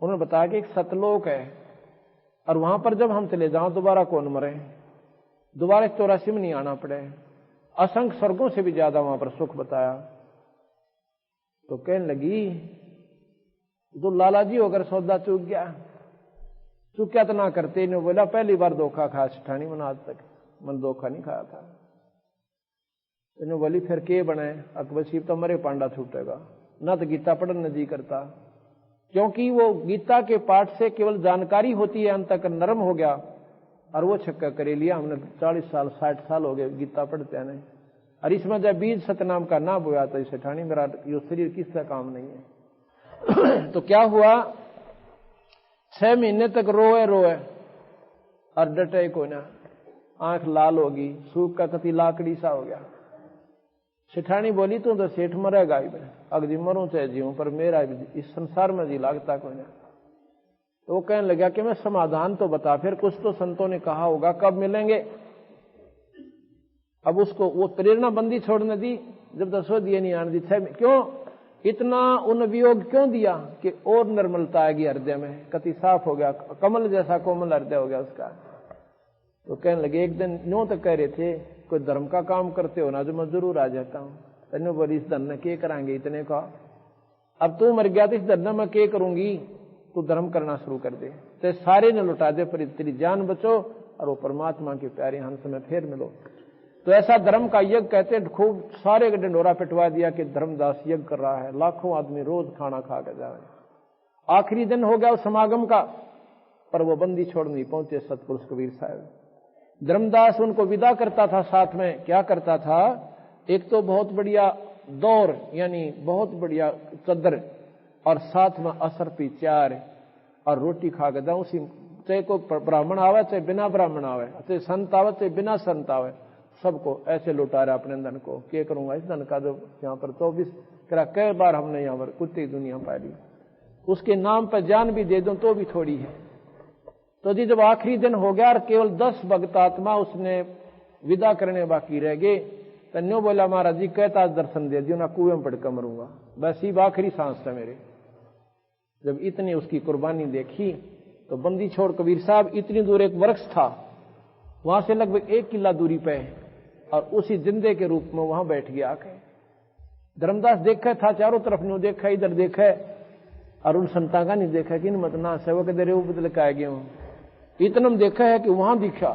उन्होंने बताया कि एक सतलोक है और वहां पर जब हम चले जाओ दोबारा कौन मरे, दोबारा 84 में नहीं आना पड़े, असंख्य स्वर्गों से भी ज्यादा वहां पर सुख बताया। तो कहने लगी तो लाला जी होकर सौदा चूक गया, चूक्या तो ना करते। इन्होंने बोला पहली बार धोखा खाया सेठानी मन, आज तक मन धोखा नहीं खाया था। इन्होंने बोली फिर के बने, अकबर शिव तो मरे पांडा छूटेगा, ना तो गीता पढ़ने जी करता, क्योंकि वो गीता के पाठ से केवल जानकारी होती है, अंत तक नरम हो गया और वो छक्का करे लिया। हमने 40 साल 60 साल हो गए गीता पढ़ते हैं, और इसमें जब बीज सतनाम का ना बोया तो इसे ठानी मेरा यो शरीर किसका काम नहीं है। तो क्या हुआ, 6 महीने तक रोए रोए और डटे को ना, आंख लाल होगी, सूख का कति लाकड़ी सा हो गया। सेठानी बोली तू तो सेठ मरेगा ही, अगजी मरूं चाहे जीऊं, पर मेरा इस संसार में जी लागता कोई ना। तो वो कहने लगा कि मैं समाधान तो बता, फिर कुछ तो संतों ने कहा होगा, कब मिलेंगे। अब उसको वो प्रेरणा बंदी छोड़ने दी, जब 10 दिए नहीं आने दी। क्यों इतना उन वियोग क्यों दिया कि और निर्मलता आएगी हृदय में, कति साफ हो गया, कमल जैसा कोमल हृदय हो गया उसका। तो कहने लगे एक दिन न्यों तक कह रहे थे कोई धर्म का काम करते हो ना, जो मैं जरूर आ जाता हूं। तन्ने बोली इस धन के कराएंगे इतने का, अब तू मर गया तो इस धन में के करूंगी, तू धर्म करना शुरू कर दे, तो सारे ने लुटा दे, पर तेरी जान बचो और वो परमात्मा के प्यारे हंस में फिर मिलो। तो ऐसा धर्म का यज्ञ कहते हैं, खूब सारे का डंडोरा पिटवा दिया कि धर्मदास यज्ञ कर रहा है, लाखों आदमी रोज खाना खा के जा रहे। आखिरी दिन हो गया उस समागम का, पर वो बंदी छोड़ नहीं पहुंचे सतपुरुष कबीर साहब। धर्मदास उनको विदा करता था, साथ में क्या करता था, एक तो बहुत बढ़िया दौर यानी बहुत बढ़िया चद्दर, और साथ में असर पी चार और रोटी खा के दा। उसी चाहे को ब्राह्मण आवे चाहे बिना ब्राह्मण आवे, चाहे संत आवे चाहे बिना संत आवे, सबको ऐसे लुटा रहा अपने धन को। क्या करूंगा इस धन का, जो यहाँ पर 24 करा कई बार हमने यहाँ पर कुत्ते दुनिया पाली, उसके नाम पर जान भी दे दूं तो भी थोड़ी है। तो जी जब आखिरी दिन हो गया और केवल 10 भक्त आत्मा उसने विदा करने बाकी रह गए, तो न्यू बोला महाराज जी कहता दर्शन दे दियो ना, कुएं में पड़कर मरूंगा, बस ही आखिरी सांस है मेरे। जब इतनी उसकी कुर्बानी देखी तो बंदी छोड़ कबीर साहब इतनी दूर एक वृक्ष था, वहां से लगभग 1 किला दूरी पे, और उसी जिंदे के रूप में वहां बैठ गया आके। धर्मदास देखा था चारों तरफ, न्यू देखा इधर देखा, और उन संता का नहीं देखा कि मत ना सेवक दे रे बदल के आ गए हूं, इतना देखा है कि वहां दिखा।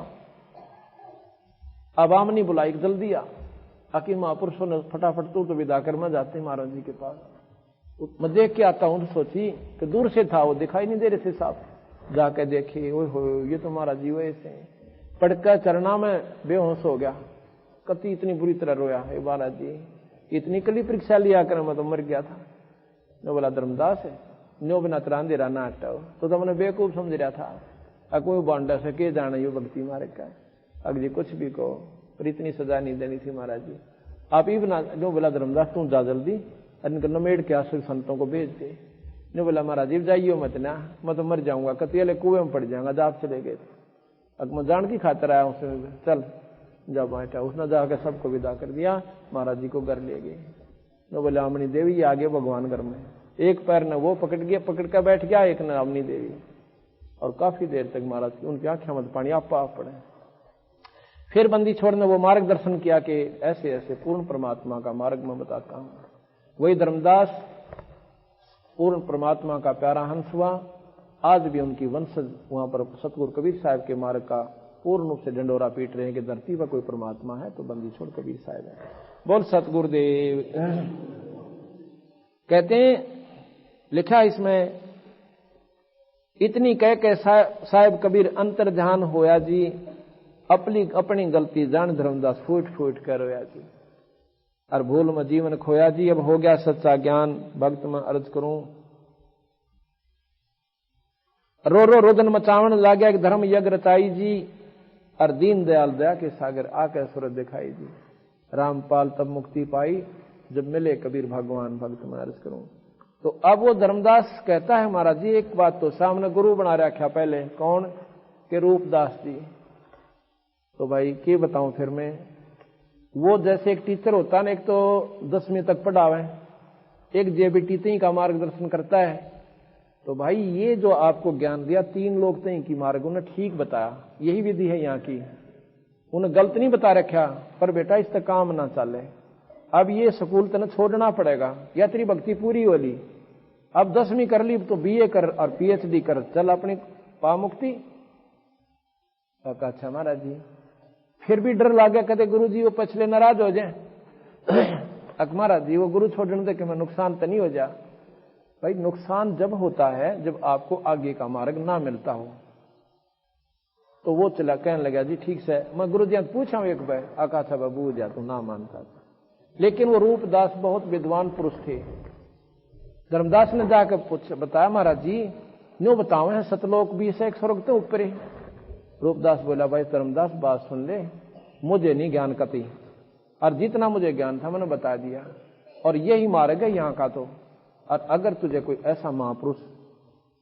अब आमनी बुलाई जल्दी आ, आकि महापुरुषों ने फटाफट तो विदा कर मैं जाते महाराज जी के पास। मैं देख के आता हूं तो सोची कि दूर से था, वो दिखाई नहीं दे रहे थे साहब। जाके देखे ओए हो ये तो महाराज जी वैसे पड़कर चरना में बेहोश हो गया, कति इतनी बुरी तरह रोया, हे महाराज जी इतनी कली परीक्षा लिया कर मैं तो मर गया था। नो बोला धर्मदास है, नो बिना तरान दे रहा ना हटाओ, तो मैंने बेवकूफ समझ रहा था, कोई बांडा से के जाना यो भक्ति मारे का, अगली कुछ भी कहो, पर इतनी सजा नहीं देनी थी महाराज जी, आप ही बना। नो बोला धर्मदास तू जा जल्दी नमेड़ के आसुर संतों को भेज दे। नो बोला महाराज जी जाइयो मत ना, मैं तो मर जाऊंगा, कतियाले कुएं में पड़ जाऊंगा, जब आप चले गए। अब मैं जान की खातर आया उसने, चल जब बैठा, उसने जाकर सबको विदा कर दिया, महाराज जी को घर ले गए। नो बोले अमनी देवी आगे भगवान घर में, एक पैर ने वो पकड़ गया, पकड़ कर बैठ गया, एक ने अमनी देवी, और काफी देर तक महाराज की उनकी आंखें मत पानी आप पड़े। फिर बंदी छोड़ने वो मार्गदर्शन किया कि ऐसे ऐसे पूर्ण परमात्मा का मार्ग मैं बताता हूं। वही धर्मदास पूर्ण परमात्मा का प्यारा हंस हुआ, आज भी उनकी वंशज वहां पर सतगुरु कबीर साहब के मार्ग का पूर्ण रूप से डंडोरा पीट रहे हैं कि धरती पर कोई परमात्मा है तो बंदी छोड़ कबीर साहब है। बोल सतगुरुदेव। कहते हैं लिखा इसमें, इतनी कह के साहब कबीर अंतर ध्यान होया जी, अपनी गलती जान धर्मदास फूट फूट कर रोया जी, और भूल में जीवन खोया जी, अब हो गया सच्चा ज्ञान भक्त में अर्ज करूं। रो रो रोदन मचावन लाग्या धर्म यज्ञ रचाई जी, और दीन दयाल दया के सागर आकर सूरत दिखाई जी। रामपाल तब मुक्ति पाई जब मिले कबीर भगवान भक्त में अर्ज करूं। तो अब वो धर्मदास कहता है महाराज जी एक बात, तो सामने गुरु बना रखा पहले, कौन के रूपदास जी। तो भाई क्या बताऊं फिर मैं, वो जैसे एक टीचर होता है ना, एक तो 10वीं तक पढ़ावे, एक जेबीटी तई का मार्गदर्शन करता है। तो भाई ये जो आपको ज्ञान दिया 3 लोग तई की मार्ग उन्हें ठीक बताया, यही विधि है यहाँ की, उन्हें गलत नहीं बता रखा, पर बेटा इस तक काम ना चले। अब ये स्कूल तने छोड़ना पड़ेगा, या तेरी भक्ति पूरी हो ली, अब 10वीं कर ली तो बीए कर और पीएचडी कर, चल अपनी पा मुक्ति। अच्छा महाराज जी, फिर भी डर लागे, कहते गुरु जी वो पछले नाराज हो जाए। अक महाराज जी वो गुरु छोड़ने दे कि मैं नुकसान तो नहीं हो जा। भाई नुकसान जब होता है जब आपको आगे का मार्ग ना मिलता हो। तो वो चला कहने लगा जी ठीक से, मैं गुरु जी पूछा एक बार, आका था बाबू जा तू ना मानता। लेकिन वो रूपदास बहुत विद्वान पुरुष थे। धर्मदास ने जाकर पूछ बताया महाराज जी न्यू बताओ है सतलोक 20 एक स्वर्ग तो ऊपर है। रूपदास बोला भाई धर्मदास बात सुन ले, मुझे नहीं ज्ञान कती, और जितना मुझे ज्ञान था मैंने बता दिया, और यही मार्ग है यहाँ का। तो और अगर तुझे कोई ऐसा महापुरुष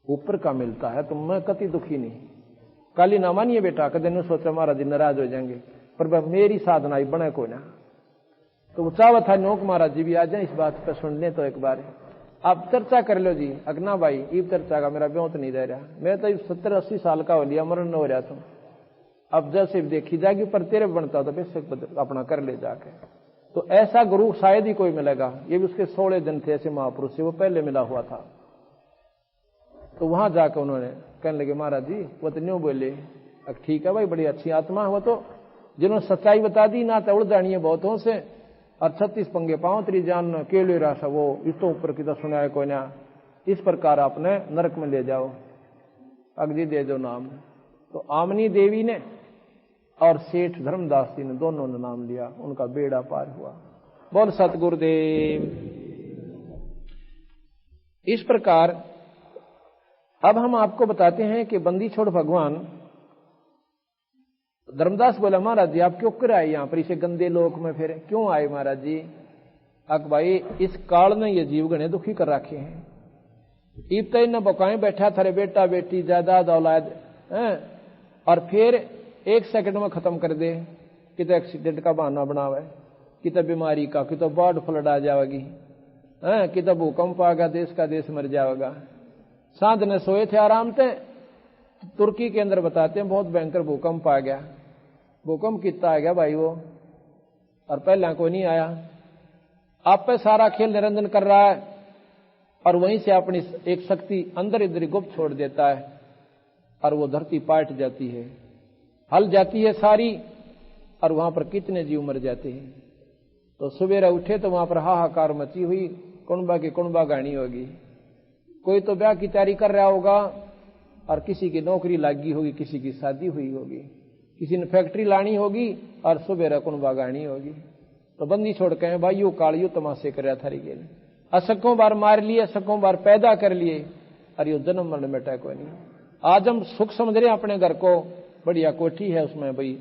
ऊपर का मिलता है तो मैं कति दुखी नहीं। काली ना मानिए बेटा, कदे न सोचा महाराज जी नाराज हो जाएंगे, पर मेरी साधना ही बने कोई ना। तो वो चाहता था नोक महाराज जी भी आ जाए, इस बात पर सुन ले तो एक बार आप चर्चा कर लो जी। अगना भाई इब चर्चा का मेरा ब्यों तो नहीं रह रहा, मैं तो 70-80 साल का हो लिया, मरण न हो रहा। तुम अब जैसे देखी जाएगी पर तेरे बनता तो बेशक अपना कर ले जाके। तो ऐसा गुरु शायद ही कोई मिलेगा, ये भी उसके 16 दिन थे ऐसे महापुरुष से वो पहले मिला हुआ था। तो वहां जाकर उन्होंने कहने लगे महाराज जी वो तो न्यू बोले, ठीक है भाई बड़ी अच्छी आत्मा है वो, तो जिन्होंने सच्चाई बता दी ना तो उड़ जानी है बहुतों से, और 36 पंगे पांव तेरी जान केले राशा वो इस तो ऊपर की तो सुना है कोई ना, इस प्रकार आपने नरक में ले जाओ, अग्नि दे दो नाम। तो आमनी देवी ने और सेठ धर्मदास जी ने दोनों ने नाम लिया, उनका बेड़ा पार हुआ। बोल सतगुरुदेव। इस प्रकार अब हम आपको बताते हैं कि बंदी छोड़ भगवान। धर्मदास बोला महाराज जी आप क्यों कर आए यहाँ पर इसे गंदे लोक में, फिर क्यों आए महाराज जी? अक भाई इस काल ने ये जीव गणे दुखी कर रखे हैं। इब तय न बकाए बैठा थारे बेटा बेटी जायदाद औलाद और फिर 1 सेकंड में खत्म कर दे, कि तो एक्सीडेंट का बहाना बनावे, कि तो बीमारी का, कि तो बर्ड फ्लड आ जाएगी, कि तो भूकंप आ गया देश का देश मर जाएगा। सांझ ने सोए थे आराम से, तुर्की के अंदर बताते हैं बहुत भयंकर भूकंप आ गया। भूकंप कितना आ गया भाई वो, और पहला कोई नहीं आया। आप पे सारा खेल निरंजन कर रहा है और वहीं से अपनी एक शक्ति अंदर इधर गुप्त छोड़ देता है और वो धरती पाट जाती है, हल जाती है सारी, और वहां पर कितने जीव मर जाते हैं। तो सवेरा उठे तो वहां पर हाहाकार मची हुई, कुणबा की कुणबा गानी होगी। कोई तो ब्याह की तैयारी कर रहा होगा और किसी की नौकरी लगी होगी, किसी की शादी हुई होगी, किसी ने फैक्ट्री लानी होगी और सवेरा कुणबा गानी होगी। तो बंदी छोड़ के भाई यू कालियो तमाशे कर रहा था रे, असकों बार मार लिए, असकों बार पैदा कर लिए, और यो जन्म मरण मिटा कोई नहीं। आज हम सुख समझ रहे हैं अपने घर को, बढ़िया कोठी है उसमें भाई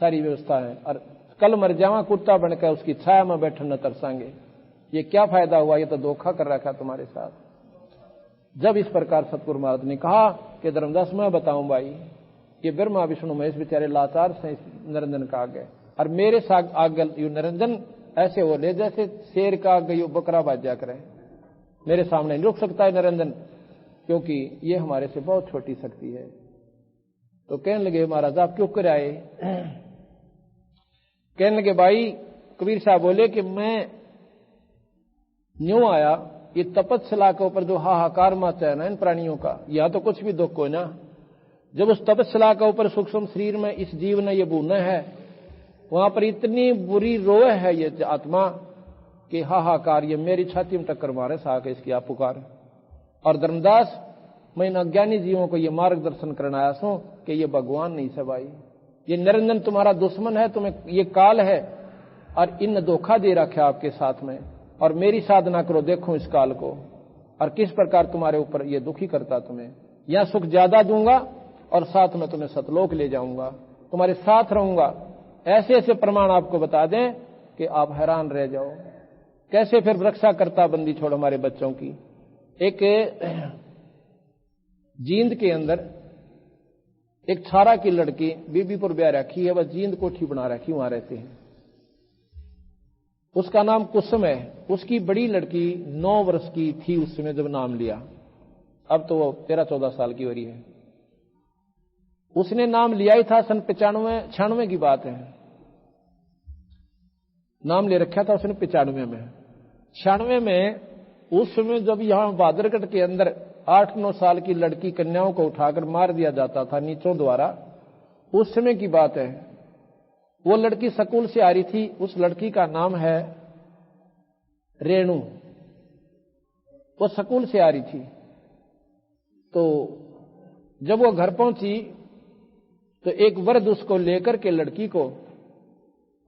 सारी व्यवस्था है, और कल मर जावा कुत्ता बनकर उसकी छाया में बैठन न तरसांगे। ये क्या फायदा हुआ? ये तो धोखा कर रखा तुम्हारे साथ। जब इस प्रकार सतगुरु महाराज ने कहा कि धर्मदास मैं बताऊं भाई, ये ब्रह्मा विष्णु महेश बेचारे लाचार से निरंजन का आगे, और मेरे साथ आगे यू निरंजन ऐसे हो ले जैसे शेर का आगे यू बकरा बाजा करे। मेरे सामने नहीं रुक सकता है निरंजन, क्योंकि ये हमारे से बहुत छोटी शक्ति है। तो कहने लगे महाराज आप क्यों कर आए? कहने लगे भाई कबीर साहब बोले कि मैं न्यू आया, ये तपस्या के ऊपर जो हाहाकार मचा है ना इन प्राणियों का, या तो कुछ भी दुख हो ना, जब उस तपस्या के ऊपर सूक्ष्म शरीर में इस जीव ने ये बूना है, वहां पर इतनी बुरी रोह है ये आत्मा कि हाहाकार ये मेरी छाती में टक्कर मारे साके इसकी आप पुकार। और धर्मदास मैं इन अज्ञानी जीवों को ये मार्गदर्शन करना आया सो कि ये भगवान नहीं से भाई, ये निरंजन तुम्हारा दुश्मन है, तुम्हें ये काल है और इन धोखा दे रखा आपके साथ में, और मेरी साधना करो देखो इस काल को, और किस प्रकार तुम्हारे ऊपर ये दुखी करता। तुम्हें यहां सुख ज्यादा दूंगा और साथ में तुम्हें सतलोक ले जाऊंगा, तुम्हारे साथ रहूंगा। ऐसे ऐसे प्रमाण आपको बता दें कि आप हैरान रह जाओ। कैसे फिर रक्षा करता बंदी छोड़ हमारे बच्चों की, एक जींद के अंदर एक छारा की लड़की बीबीपुर ब्याह रखी है, वह जींद कोठी बना रखी, वहां रहते हैं। उसका नाम कुसुम है। उसकी बड़ी लड़की 9 वर्ष की थी उस समय जब नाम लिया, अब तो वो 13-14 साल की हो रही है। उसने नाम लिया ही था सन 95-96 की बात है, नाम ले रखा था उसने 95 में। 96 में उस समय जब यहां बादरगढ़ के अंदर 8-9 साल की लड़की कन्याओं को उठाकर मार दिया जाता था नीचों द्वारा, उस समय की बात है। वो लड़की स्कूल से आ रही थी, उस लड़की का नाम है रेणु। वो स्कूल से आ रही थी, तो जब वो घर पहुंची तो एक वृद्ध उसको लेकर के लड़की को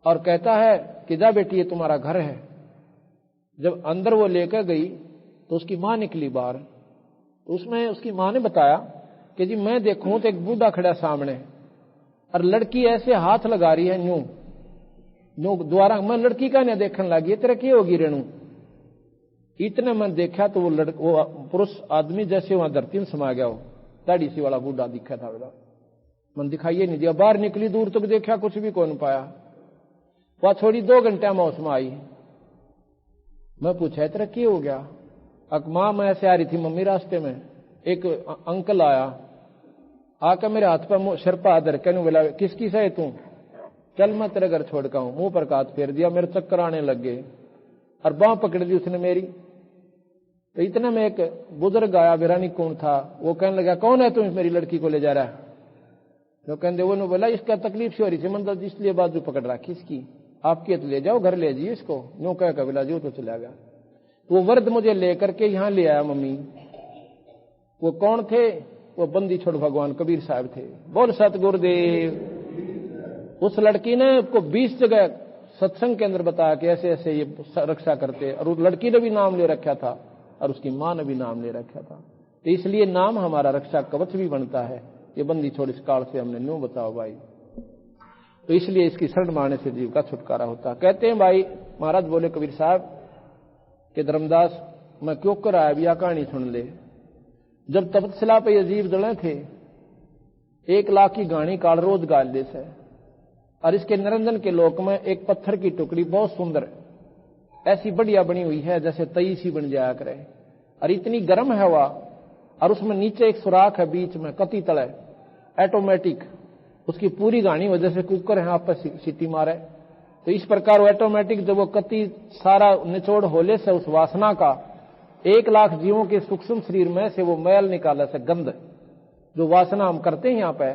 और कहता है कि जा बेटी ये तुम्हारा घर है। जब अंदर वो लेकर गई तो उसकी मां निकली बाहर, तो उसमें उसकी मां ने बताया कि जी मैं देखूं तो एक बूढ़ा खड़ा सामने और लड़की ऐसे हाथ लगा रही है न्यू द्वारा। मैं लड़की का नहीं देखने लगी, तेरा क्या होगी रेणु। इतने मैं देखा तो वो पुरुष आदमी जैसे वहां धरती में समा गया, हो दाढ़ी सी वाला बूढ़ा दिखा था। बेटा मन दिखाइए नहीं दिया, बाहर निकली दूर तक देखा कुछ भी कौन पाया। वह छोड़ी 2 घंटे में उसमें आई। मैं पूछा तेरा क्या हो गया। मां मैं ऐसे आ रही थी मम्मी, रास्ते में एक अंकल आया, आकर मेरे हाथ पर सिर पर हाथ रखने बोला किसकी से है तू, चल मैं तेरे घर छोड़ का हूं। मुंह पर हाथ फेर दिया, मेरे चक्कर आने लग गए और बांह पकड़ दी उसने मेरी। तो इतने में एक बुजुर्ग आया, बिरानी कौन था, वो कहने लगा कौन है तुम मेरी लड़की को ले जा रहा है। तो कहते वो ने बोला इसका तकलीफ से हो रही थी, मतलब इसलिए बाजू पकड़ रखी इसकी, आपकी तो ले जाओ घर ले जाइए इसको। नो कह कबिला जी तो चला गया। वो वृद्ध मुझे लेकर के यहां ले आया मम्मी। वो कौन थे, वो बंदी छोड़ भगवान कबीर साहब थे। बोल सतगुरुदेव। उस लड़की ने उसको 20 जगह सत्संग के अंदर बताया कि ऐसे ऐसे ये रक्षा करते, और उस लड़की ने भी नाम ले रखा था और उसकी मां ने भी नाम ले रखा था। तो इसलिए नाम हमारा रक्षा कवच भी बनता है। ये बंदी छोड़ इस काल से हमने न्यू बताओ भाई। तो इसलिए इसकी शरण मारने से जीव का छुटकारा होता। कहते हैं भाई महाराज बोले कबीर साहब कि धर्मदास मैं क्यों कर आया, बिया कहानी सुन ले। जब तपतशिला पे ये जीव जड़े थे 1 लाख की गानी काल रोज गाल देश है, और इसके निरंजन के लोक में एक पत्थर की टुकड़ी बहुत सुंदर ऐसी बढ़िया बनी हुई है जैसे तई सी बन जाया करे, और इतनी गर्म है हवा, और उसमें नीचे एक सुराख है बीच में कति तले ऑटोमेटिक, उसकी पूरी गानी वजह से कुकर है आप पर सीटी मारे। तो इस प्रकार वो ऑटोमेटिक जब वो कति सारा निचोड़ होले से उस वासना का 1 लाख जीवों के सूक्ष्म शरीर में से वो मैल निकाले से गंध, जो वासना हम करते हैं यहाँ पे,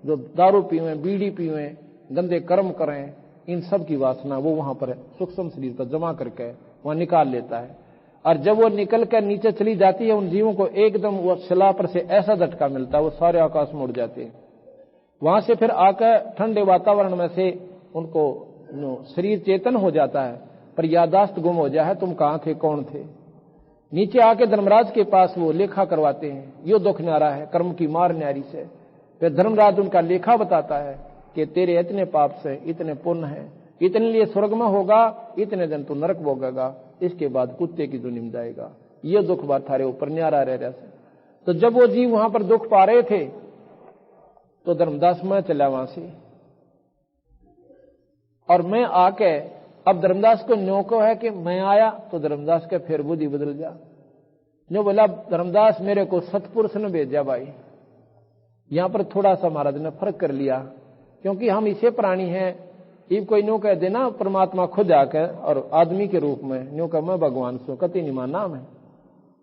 जो दारू पीवे, बीड़ी पीवे, गंदे कर्म करें, इन सब की वासना वो वहां पर सूक्ष्म शरीर पर जमा करके वहां निकाल लेता है। और जब वो निकल कर नीचे चली जाती है उन जीवों को एकदम वो शिला पर से ऐसा झटका मिलता है वो सारे आकाश में उड़ जाते हैं। वहां से फिर आकर ठंडे वातावरण में से उनको शरीर चेतन हो जाता है, पर यादाश्त गुम हो जाए तुम कहां थे कौन थे। नीचे आके धर्मराज के पास वो लेखा करवाते हैं, यो दुख न्यारा है कर्म की मार न्यारी से। फिर धर्मराज उनका लेखा बताता है कि तेरे इतने पाप से इतने पुण्य है, इतने लिए स्वर्ग में होगा, इतने दिन तू नरक भोगेगा, इसके बाद कुत्ते की दुनिया जाएगा। ये दुख बात थारे ऊपर न्यारा रह रहा से। तो जब वो जीव वहां पर दुख पा रहे थे तो धर्मदास मैं चला वहां से, और मैं आके अब धर्मदास को न्यो को है कि मैं आया तो धर्मदास के फिर बुद्धि बदल जा। न्यो बोला धर्मदास मेरे को सतपुरुष ने भेजा भाई। यहां पर थोड़ा सा महाराज ने फर्क कर लिया, क्योंकि हम इसे प्राणी हैं। ये कोई न्यो कह देना परमात्मा खुद आकर और आदमी के रूप में न्यो कह मैं भगवान सो कति निमा नाम है,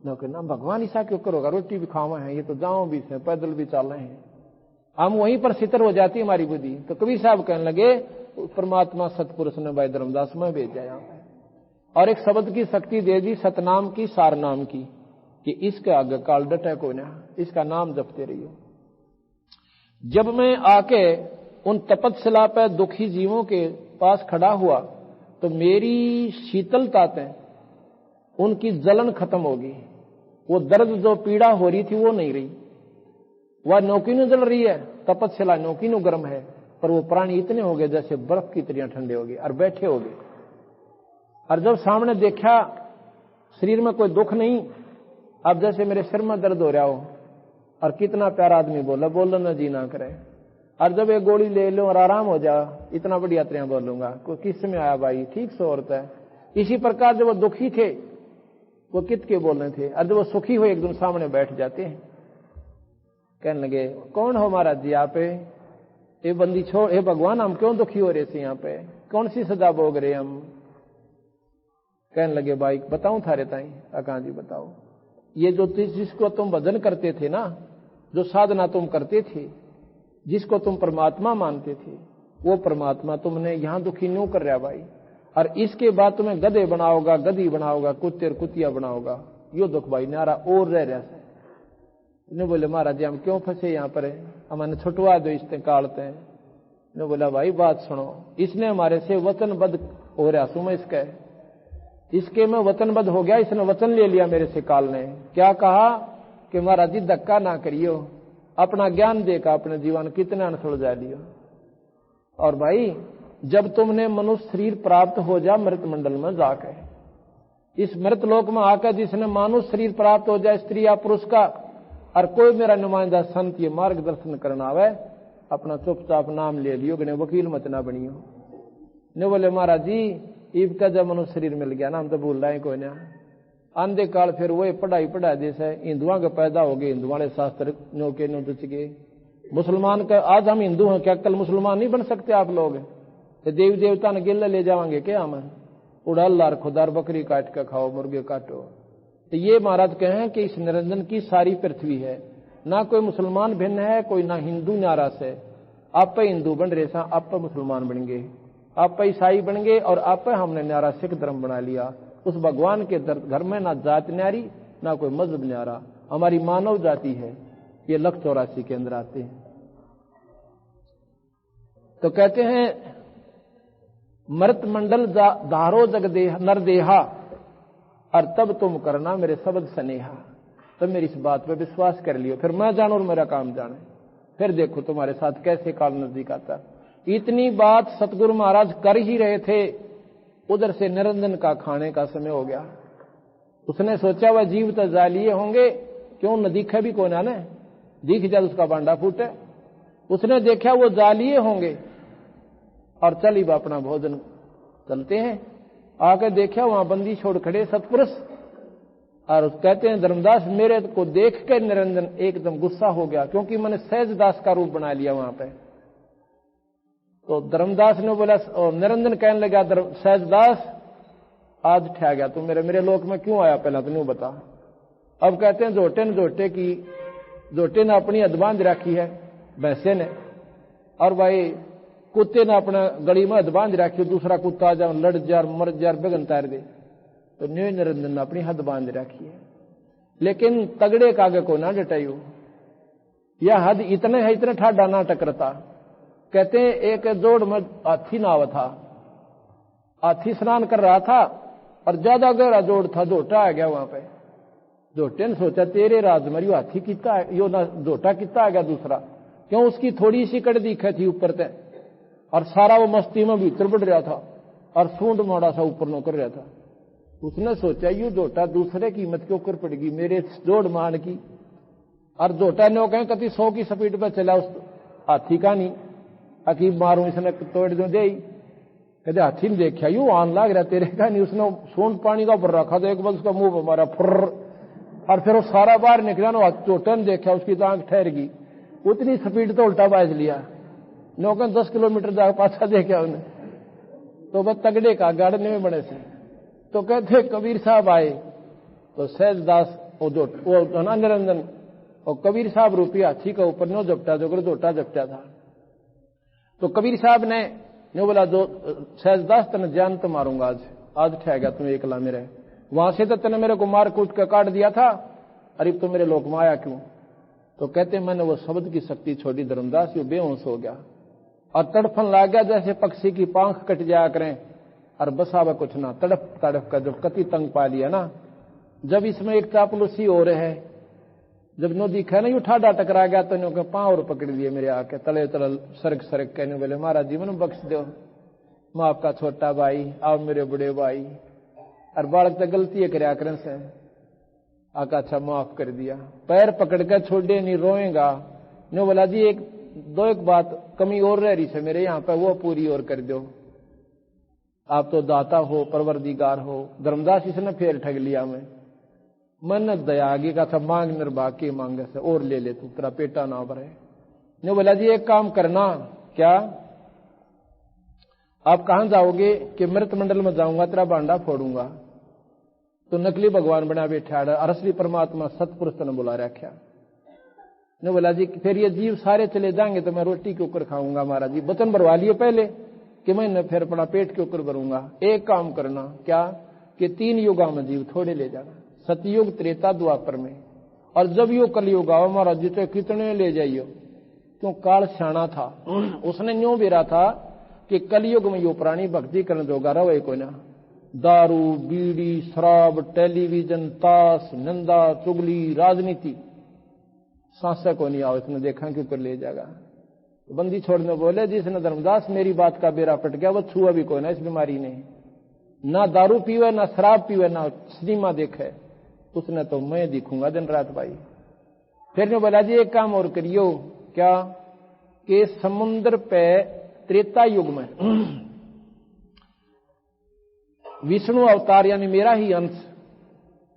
न्यो कहना भगवान ऐसा क्यों करोगा, रोटी भी खावा है, ये तो जाओ भी से पैदल भी चल रहे हैं। हम वहीं पर सितर हो जाती है हमारी बुद्धि। तो कबीर साहब कहने लगे परमात्मा सतपुरुष ने भाई धर्मदास में भेजा यहाँ पे, और एक शब्द की शक्ति दे दी सतनाम की सार नाम की, कि इसके आगे काल डटे को ना, इसका नाम जपते रहियो। जब मैं आके उन तपतशिला पे दुखी जीवों के पास खड़ा हुआ तो मेरी शीतलता से उनकी जलन खत्म होगी। वो दर्द जो पीड़ा हो रही थी वो नहीं रही। वह नौकीनु जल रही है, तपतशिला नौकीनु गर्म है, पर वो प्राणी इतने हो गए जैसे बर्फ की तरह ठंडे हो गए और बैठे हो गए। और जब सामने देखा शरीर में कोई दुख नहीं, अब जैसे मेरे सिर में दर्द हो रहा हो और कितना प्यारा आदमी बोला, बोलो ना जी ना करे, और जब एक गोली ले लो और आराम हो जा, इतना बढ़िया तरह बोलूंगा, कोई किस में आया भाई, ठीक से औरत है। इसी प्रकार जब वो दुखी थे वो कित के बोल रहे थे, और जब वो सुखी हो एकदम सामने बैठ जाते हैं, कहने लगे कौन हो महाराज जी आप, ये बंदी छोड़, हे भगवान हम क्यों दुखी हो रहे थे, यहाँ पे कौन सी सजा भोग रहे हम। कहने लगे भाई बताऊं थारे ताई, अकां जी बताओ, ये जो जिसको तुम भजन करते थे ना, जो साधना तुम करते थे, जिसको तुम परमात्मा मानते थे, वो परमात्मा तुमने यहां दुखी न्यों कर रहा भाई, और इसके बाद तुम्हें गधे बनाओगा, गधी बनाओगा, कुत्ते कुतिया बनाओगा, यो दुख भाई नारा और रह रहा है। ने बोले महाराज जी हम क्यों फंसे यहाँ पर, हमारे छुटवा दो, इससे काटते हैं। ने बोला भाई बात सुनो, इसने हमारे से वचनबद्ध हो रहा सुम, इसके में वचनबद्ध हो गया, इसने वचन ले लिया मेरे से काल ने, क्या कहा कि महाराज जी धक्का ना करियो, अपना ज्ञान देखा अपने जीवन कितने सुलझा लियो। और भाई जब तुमने मनुष्य शरीर प्राप्त हो जा मृत मंडल में जाकर, इस मृत लोक में आकर जिसने मानुष शरीर प्राप्त हो जाए स्त्री या पुरुष का, और कोई मेरा नुमाइंदा संत ये मार्गदर्शन करना आवे, अपना चुपचाप नाम ले लियो, कि वकील मत ना बनियो। ने बोले महाराज जी ईब का जब मनुष्य शरीर मिल गया ना, हम तो भूल रहे हैं कोई ना, आंधे काल फिर वही पढ़ाई पढ़ा जैसे हिंदुओं के पैदा हो गए, हिंदू वाले शास्त्र नो के नो दुच गए, मुसलमान का आज हम हिंदू हैं, क्या कल मुसलमान नहीं बन सकते आप लोग, तो देवी देवता ने गिल्ला ले जाएंगे क्या हम, उड़ाल लार खुदार बकरी काट कर खाओ, मुर्गे काटो। तो ये महाराज कहें कि इस निरंजन की सारी पृथ्वी है, ना कोई मुसलमान भिन्न है, कोई ना हिंदू नाराज है, आप हिंदू बन रहे सा, आप मुसलमान बन गए, आप ईसाई बन गए, और आप हमने न्यारा सिख धर्म बना लिया। उस भगवान के घर में ना जात न्यारी ना कोई मजहब न्यारा, हमारी मानव जाति है। ये लख 84 के अंदर आते हैं। तो कहते हैं मृत मंडल धारो जग देह नर देहा, और तब तुम करना मेरे शब्द स्नेहा। तब मेरी इस बात पर विश्वास कर लियो, फिर मैं जानू और मेरा काम जाने, फिर देखो तुम्हारे साथ कैसे काल नजदीक आता। इतनी बात सतगुरु महाराज कर ही रहे थे, उधर से निरंजन का खाने का समय हो गया। उसने सोचा वह जीव तो जालिए होंगे, क्यों न दिखे भी कौन आने, दिख जाए उसका बांडा फूटे। उसने देखा वो जालिए होंगे और चली बा अपना भोजन चलते हैं। आकर देखा वहां बंदी छोड़ खड़े सतपुरुष, और कहते हैं धर्मदास मेरे को देख के निरंजन एकदम गुस्सा हो गया, क्योंकि मैंने सहजदास का रूप बना लिया वहां पे। तो धर्मदास ने बोला, निरंजन कहने लगा सहजदास आज ठह गया तू मेरे लोक में क्यों आया, पहला तो नहीं बता। अब कहते हैं जोटे ने अपनी हद बांध रखी है भैंसे ने, और भाई कुत्ते ने अपना गली में हद बांध रखी, दूसरा कुत्ता जा लड़ जा मर जा बेगन तार दे। तो न्यू निरंजन ने अपनी हद बांध रखी है, लेकिन तगड़े कागे को ना डटायू, यह हद इतने है इतने ठाडा ना टकरता। कहते हैं एक जोड़ में हाथी नाव था, हाथी स्नान कर रहा था और ज्यादा गहरा जोड़ था, जोटा आ गया वहां पे। जोटे ने सोचा तेरे राज मरियो हाथी कितना यो ना जोटा कितना आ गया दूसरा, क्यों उसकी थोड़ी सी कड़ दिखे थी ऊपर से, और सारा वो मस्ती में भीतर बढ़ रहा था और सूंड मोड़ा सा ऊपर नो कर रहा था। उसने सोचा यू जोटा दूसरे की कीमत के ऊपर पड़ेगी मेरे जोड़ मान की, और जोटा ने कहें कति 100 की स्पीड पर चला उस हाथी का नहीं, अकीब मारू इसने तोड़ दो दे। कहते हाथी ने देखा यू आन लाग रहा तेरे का नहीं, उसने सूंड पानी का ऊपर रखा तो एक बार उसका मुंह मारा फुर्र, और फिर वो सारा बाहर निकला ना। जोटा ने देखा उसकी तो आंख ठहर गई, उतनी स्पीड तो उल्टा बाज लिया, नौकन 10 किलोमीटर जाकर पाछा देखा उन्हें, तो वह तगड़े का गाड़ने में बड़े से। तो कहते कबीर साहब आए, तो सहजदास वो ना निरंजन और कबीर साहब रूपी हाथी का ऊपर नो जपटा जो जोटा जपटा था। तो कबीर साहब ने बोला जो सहजदास तने जान तो मारूंगा आज ठह गया तुम एकला मेरे, वहां से तो तने मेरे को मार कूट कर काट दिया था, अरे तो मेरे लोक में आया क्यों। तो कहते मैंने वो शब्द की शक्ति छोड़ी धर्मदास, यो बेहोश हो गया और तड़फन लग गया जैसे पक्षी की पांख कट जाया करें, और बसावा कुछ ना तड़प तड़प का जब कति तंग पा लिया ना। जब इसमें एक चापलूसी हो रहे है, जब नो दिखा ना यू ठाडा टकरा गया तो नो पांव और पकड़ लिए मेरे आके तले तल सरक कहने बोले महाराज जी मैंने बख्श दो, मैं आपका छोटा भाई आप मेरे बड़े भाई, और बालक तो गलती है करया करें से, आका अच्छा माफ कर दिया, पैर पकड़ कर छोड़े नहीं, रोएगा ने बोला जी एक बात कमी और रह रही है मेरे यहाँ पे, वो पूरी और कर दो। आप तो दाता हो, परवरदिगार हो। धर्मदास इसने फिर ठग लिया मन दया आगे का था, मांग निर्भा के मांगे से और ले ले तू, तेरा पेटा ना भरे। ने बोला जी एक काम करना, क्या? आप कहां जाओगे? कि मृत मंडल में जाऊंगा, तेरा बांडा फोड़ूंगा। तो नकली भगवान बना बैठा, असली परमात्मा सतपुरुष ने बुला रखा। ने बोला जी फिर ये जीव सारे चले जाएंगे तो मैं रोटी के ऊपर खाऊंगा। महाराज जी वचन भरवा लिए पहले कि मैं फिर अपना पेट के ऊपर भरूंगा। एक काम करना, क्या? कि 3 युगा में जीव थोड़े ले जाना, सतयुग, त्रेता, द्वापर में। और जब यो कलयुग आओ महाराज जी तो कितने ले जाइयो, क्यों काल शाना था, उसने न्यों बेरा था कि कलयुग में यो प्राणी भक्ति करने जोगा रहे कोई ना। दारू, बीड़ी, शराब, टेलीविजन, ताश, नंदा, चुगली, राजनीति सांसे को नहीं आओ, इसने देखा कि ऊपर ले जाएगा। तो बंदी छोड़ने बोले जिसने धर्मदास मेरी बात का बेरा पट गया, वो छुआ भी कोई ना इस बीमारी ने, ना दारू पीवे, ना शराब पीवे, ना सिनेमा देखे, उसने तो मैं दिखूंगा दिन रात भाई। फिर ने बोला जी एक काम और करियो, क्या? कि समुद्र पे त्रेता युग में विष्णु अवतार यानी मेरा ही अंश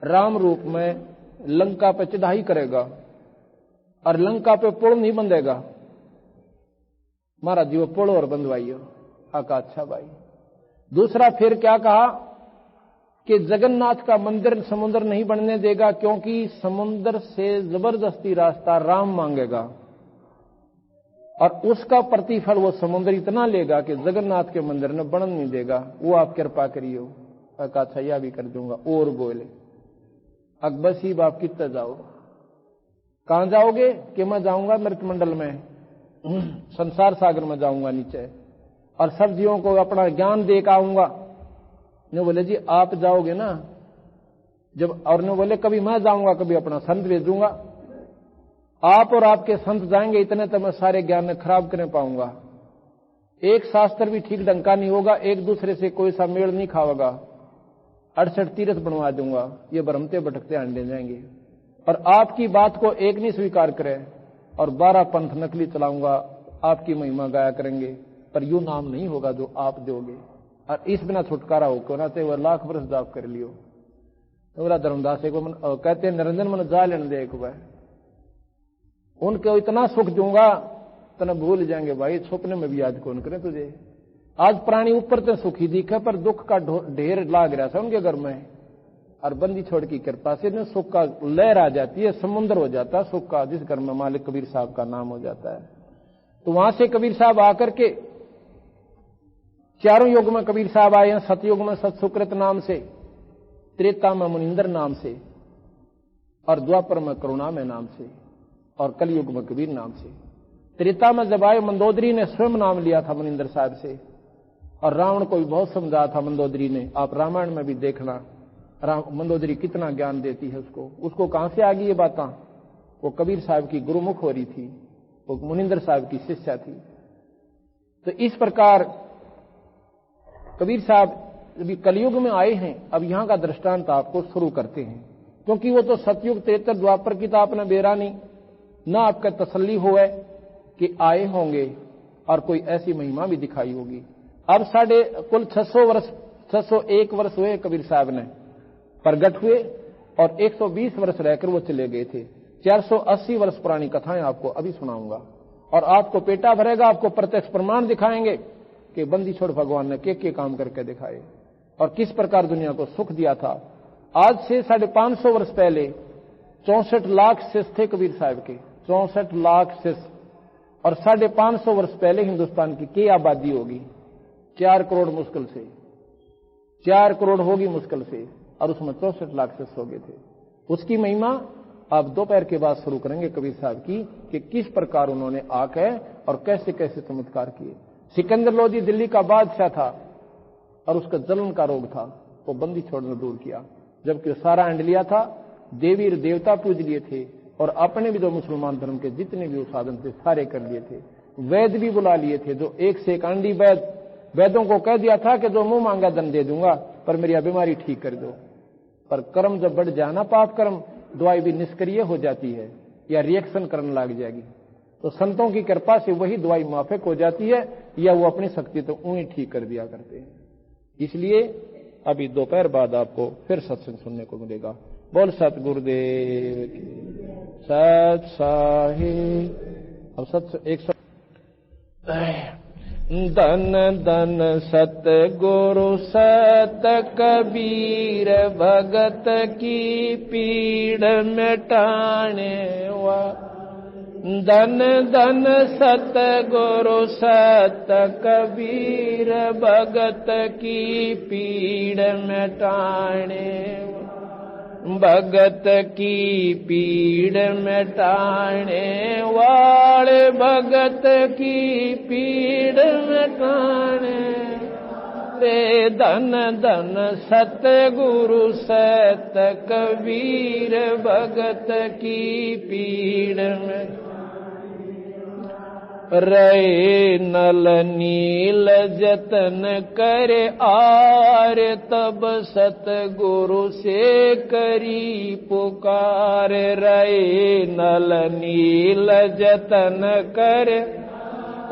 राम रूप में लंका पे चढ़ाई करेगा और लंका पे पुल नहीं बंधेगा। महाराज जी वो पुल और बंधवाइयो। आका अच्छा भाई। दूसरा फिर क्या कहा कि जगन्नाथ का मंदिर समुद्र नहीं बनने देगा, क्योंकि समुद्र से जबरदस्ती रास्ता राम मांगेगा और उसका प्रतिफल वो समुद्र इतना लेगा कि जगन्नाथ के मंदिर ने बनन नहीं देगा। वो आप कृपा करियो। आका अच्छा यह भी कर दूंगा। और बोले अकबसीब आप कितना जाओ? कहां जाओगे? कि मैं जाऊंगा मृत मंडल में, संसार सागर में जाऊंगा नीचे, और सब जीवों को अपना ज्ञान दे के आऊंगा। ने बोले जी आप जाओगे ना जब, और ने बोले कभी मैं जाऊंगा, कभी अपना संत भेजूंगा। आप और आपके संत जाएंगे, इतने तो मैं सारे ज्ञान ने खराब करने पाऊंगा। एक शास्त्र भी ठीक ढंग का नहीं होगा, एक दूसरे से कोई सा मेल नहीं खाओगा। 68 तीर्थ बनवा दूंगा, ये भ्रमते भटकते अंडे जाएंगे। और आपकी बात को एक नहीं स्वीकार करे और 12 पंथ नकली चलाऊंगा, आपकी महिमा गाया करेंगे, पर यूं नाम नहीं होगा जो आप दोगे। और इस बिना छुटकारा हो क्यों ना, वह लाख वर्ष जाप कर लियो। तो बोला धर्मदास को कहते निरंजन मन जा लेने दे, एक उनको इतना सुख दूंगा तना भूल जाएंगे भाई, सपने में भी याद कौन करे तुझे। आज प्राणी ऊपर तो सुखी दिखे, पर दुख का ढेर लाग रहा था उनके घर में। और बंदी छोड़ की कृपा से सुख का लहर आ जाती है, समुद्र हो जाता है सुख का, जिस घर में मालिक कबीर साहब का नाम हो जाता है। तो वहां से कबीर साहब आकर के चारों युग में कबीर साहब आए हैं। सतयुग में सत सुकृत नाम से, त्रेता में मुनिंदर नाम से, और द्वापर में करुणा में नाम से, और कलयुग में कबीर नाम से। त्रेता में जब आए मंदोदरी ने स्वयं नाम लिया था मुनिंदर साहब से, और रावण को भी बहुत समझाया था मंदोदरी ने। आप रामायण में भी देखना मंदोदरी कितना ज्ञान देती है उसको कहां से आ गई ये बातें? वो कबीर साहब की गुरुमुख हो रही थी, वो मुनिंदर साहब की शिष्या थी। तो इस प्रकार कबीर साहब अभी कलयुग में आए हैं। अब यहां का दृष्टांत आपको शुरू करते हैं, क्योंकि वो तो सतयुग, त्रेता, द्वापर की तो आपने बेरा नहीं ना, आपका तसल्ली हुआ कि आए होंगे और कोई ऐसी महिमा भी दिखाई होगी। अब साढ़े कुल 601 वर्ष हुए कबीर साहब ने प्रगट हुए, और 120 वर्ष रहकर वो चले गए थे। 480 वर्ष पुरानी कथाएं आपको अभी सुनाऊंगा, और आपको पेटा भरेगा। आपको प्रत्यक्ष प्रमाण दिखाएंगे कि बंदी छोड़ भगवान ने के काम करके दिखाए और किस प्रकार दुनिया को सुख दिया था। आज से 550 वर्ष पहले 64 लाख शिष्य थे कबीर साहब के, 64 लाख शिष्य। और 550 वर्ष पहले हिंदुस्तान की आबादी होगी 4 करोड़ मुश्किल से, 4 करोड़ होगी मुश्किल से, और उसमें 64 लाख शिष्य हो गए थे। उसकी महिमा आप दोपहर के बाद शुरू करेंगे कबीर साहब की, कि किस प्रकार उन्होंने आके और कैसे कैसे चमत्कार किए। सिकंदर लोधी दिल्ली का बादशाह था और उसका जलन का रोग था, वो बंदी छोड़ना दूर किया, जबकि सारा अंड लिया था, देवी देवता पूज लिए थे, और अपने भी जो मुसलमान धर्म के जितने भी साधन थे सारे कर लिए थे। वैद भी बुला लिए थे, जो एक से एक अंडी वैदों को कह दिया था कि जो मुंह मांगा धन दे दूंगा, पर मेरी बीमारी ठीक कर दो। पर कर्म जब बढ़ जाए ना, पाप कर्म, दवाई भी निष्क्रिय हो जाती है या रिएक्शन करने लग जाएगी। तो संतों की कृपा से वही दवाई माफक हो जाती है या वो अपनी शक्ति तो उन्हीं ठीक कर दिया करते हैं। इसलिए अभी दोपहर बाद आपको फिर सत्संग सुनने को मिलेगा। बोल सतगुरुदेव की सत साहिब। अब सत धन धन सतगुरु सत कबीर भगत की पीड़ मिटाने वा। धन धन सतगुरु सत कबीर भगत की पीड़ मिटाने भगत की पीड़ मिटाने वाले भगत की पीड़ मिटाने रे। धन धन सतगुरु सत कबीर भगत की पीड़ में रे। नल नील जतन करे आर तब सतगुरु से करी पुकार रे। नल नील जतन करे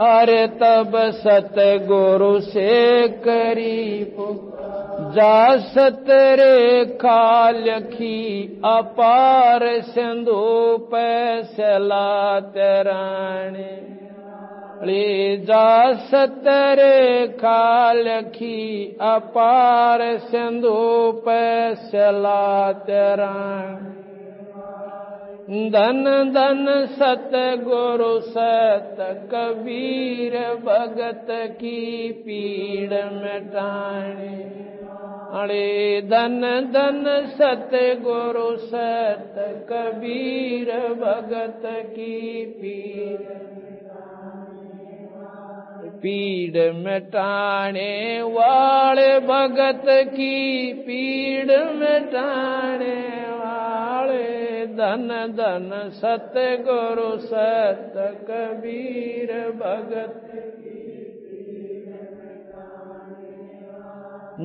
अरे तब सतगुरु से करी पुकार। जा सतरे खालखी अपार सिंधु पैसला तराने ले। जा सतरे खालखी अपार सिंधु पैसला तराने। धन धन सतगुरु सत कबीर भगत की पीड़ मिटाने अरे। धन धन सतगुरु सत कबीर भगत की पीड़ मिटाने वाले भगत की पीड़ मिटाने वाले। धन धन सतगुरु सत कबीर भगत।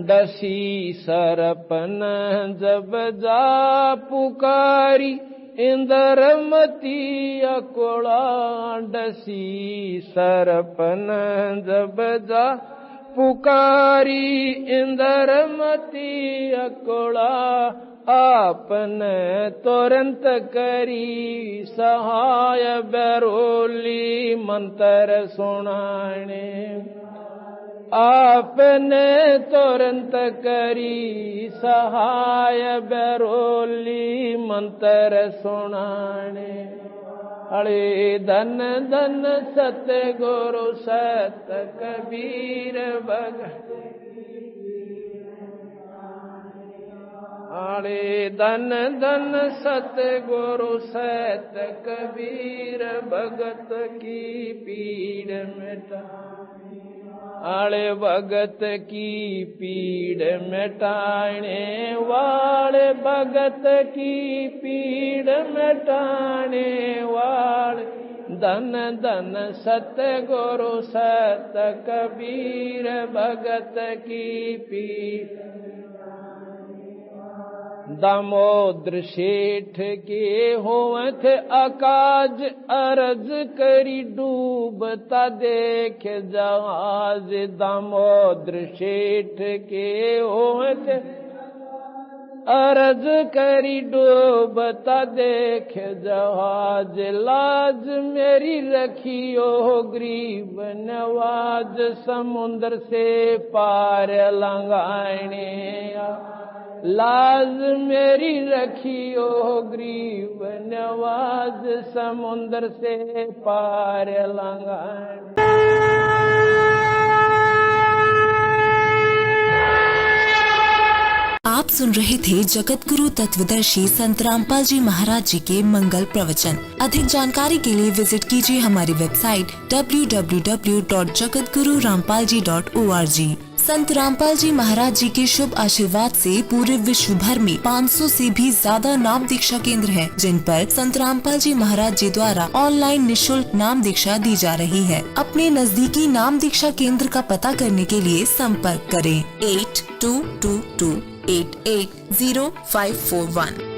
दसी सरपन जब जा पुकारी इंद्रमती अकोला। दसी सरपन जब जा पुकारी इंद्रमती अकोला। आपने तुरंत करी सहाय बैरोली मंत्र सुनाने। आपने तुरंत करी सहाय बैरोली मंत्र सुनाने अरे। धन धन सतगुरु सत कबीर भगत अरे। धन धन सतगुरु सत कबीर भगत की पीड़ मिटाने आले भगत की पीड़ मिटाने वाले भगत की पीड़ मिटाने वाले। धन धन सतगुरु सत कबीर भगत की पीड़। दामोदर शेठ के होवत अकाज अरज करी डूबता देख जहाज। दामोदर शेठ के होवत अरज करी डूबता देख जहाज। लाज मेरी रखियो गरीब नवाज समुद्र से पार लंघाने। लाज मेरी रखियो गरीब नवाज समुद्र से पार लंघाने। आप सुन रहे थे जगत गुरु तत्वदर्शी संत रामपाल जी महाराज जी के मंगल प्रवचन। अधिक जानकारी के लिए विजिट कीजिए हमारी वेबसाइट www.jagatgururampalji.org। संत रामपाल जी महाराज जी के शुभ आशीर्वाद से पूरे विश्व भर में 500 से भी ज्यादा नाम दीक्षा केंद्र हैं, जिन पर संत रामपाल जी महाराज जी द्वारा ऑनलाइन निशुल्क नाम दीक्षा दी जा रही है। अपने नजदीकी नाम दीक्षा केंद्र का पता करने के लिए संपर्क करें 8222880541।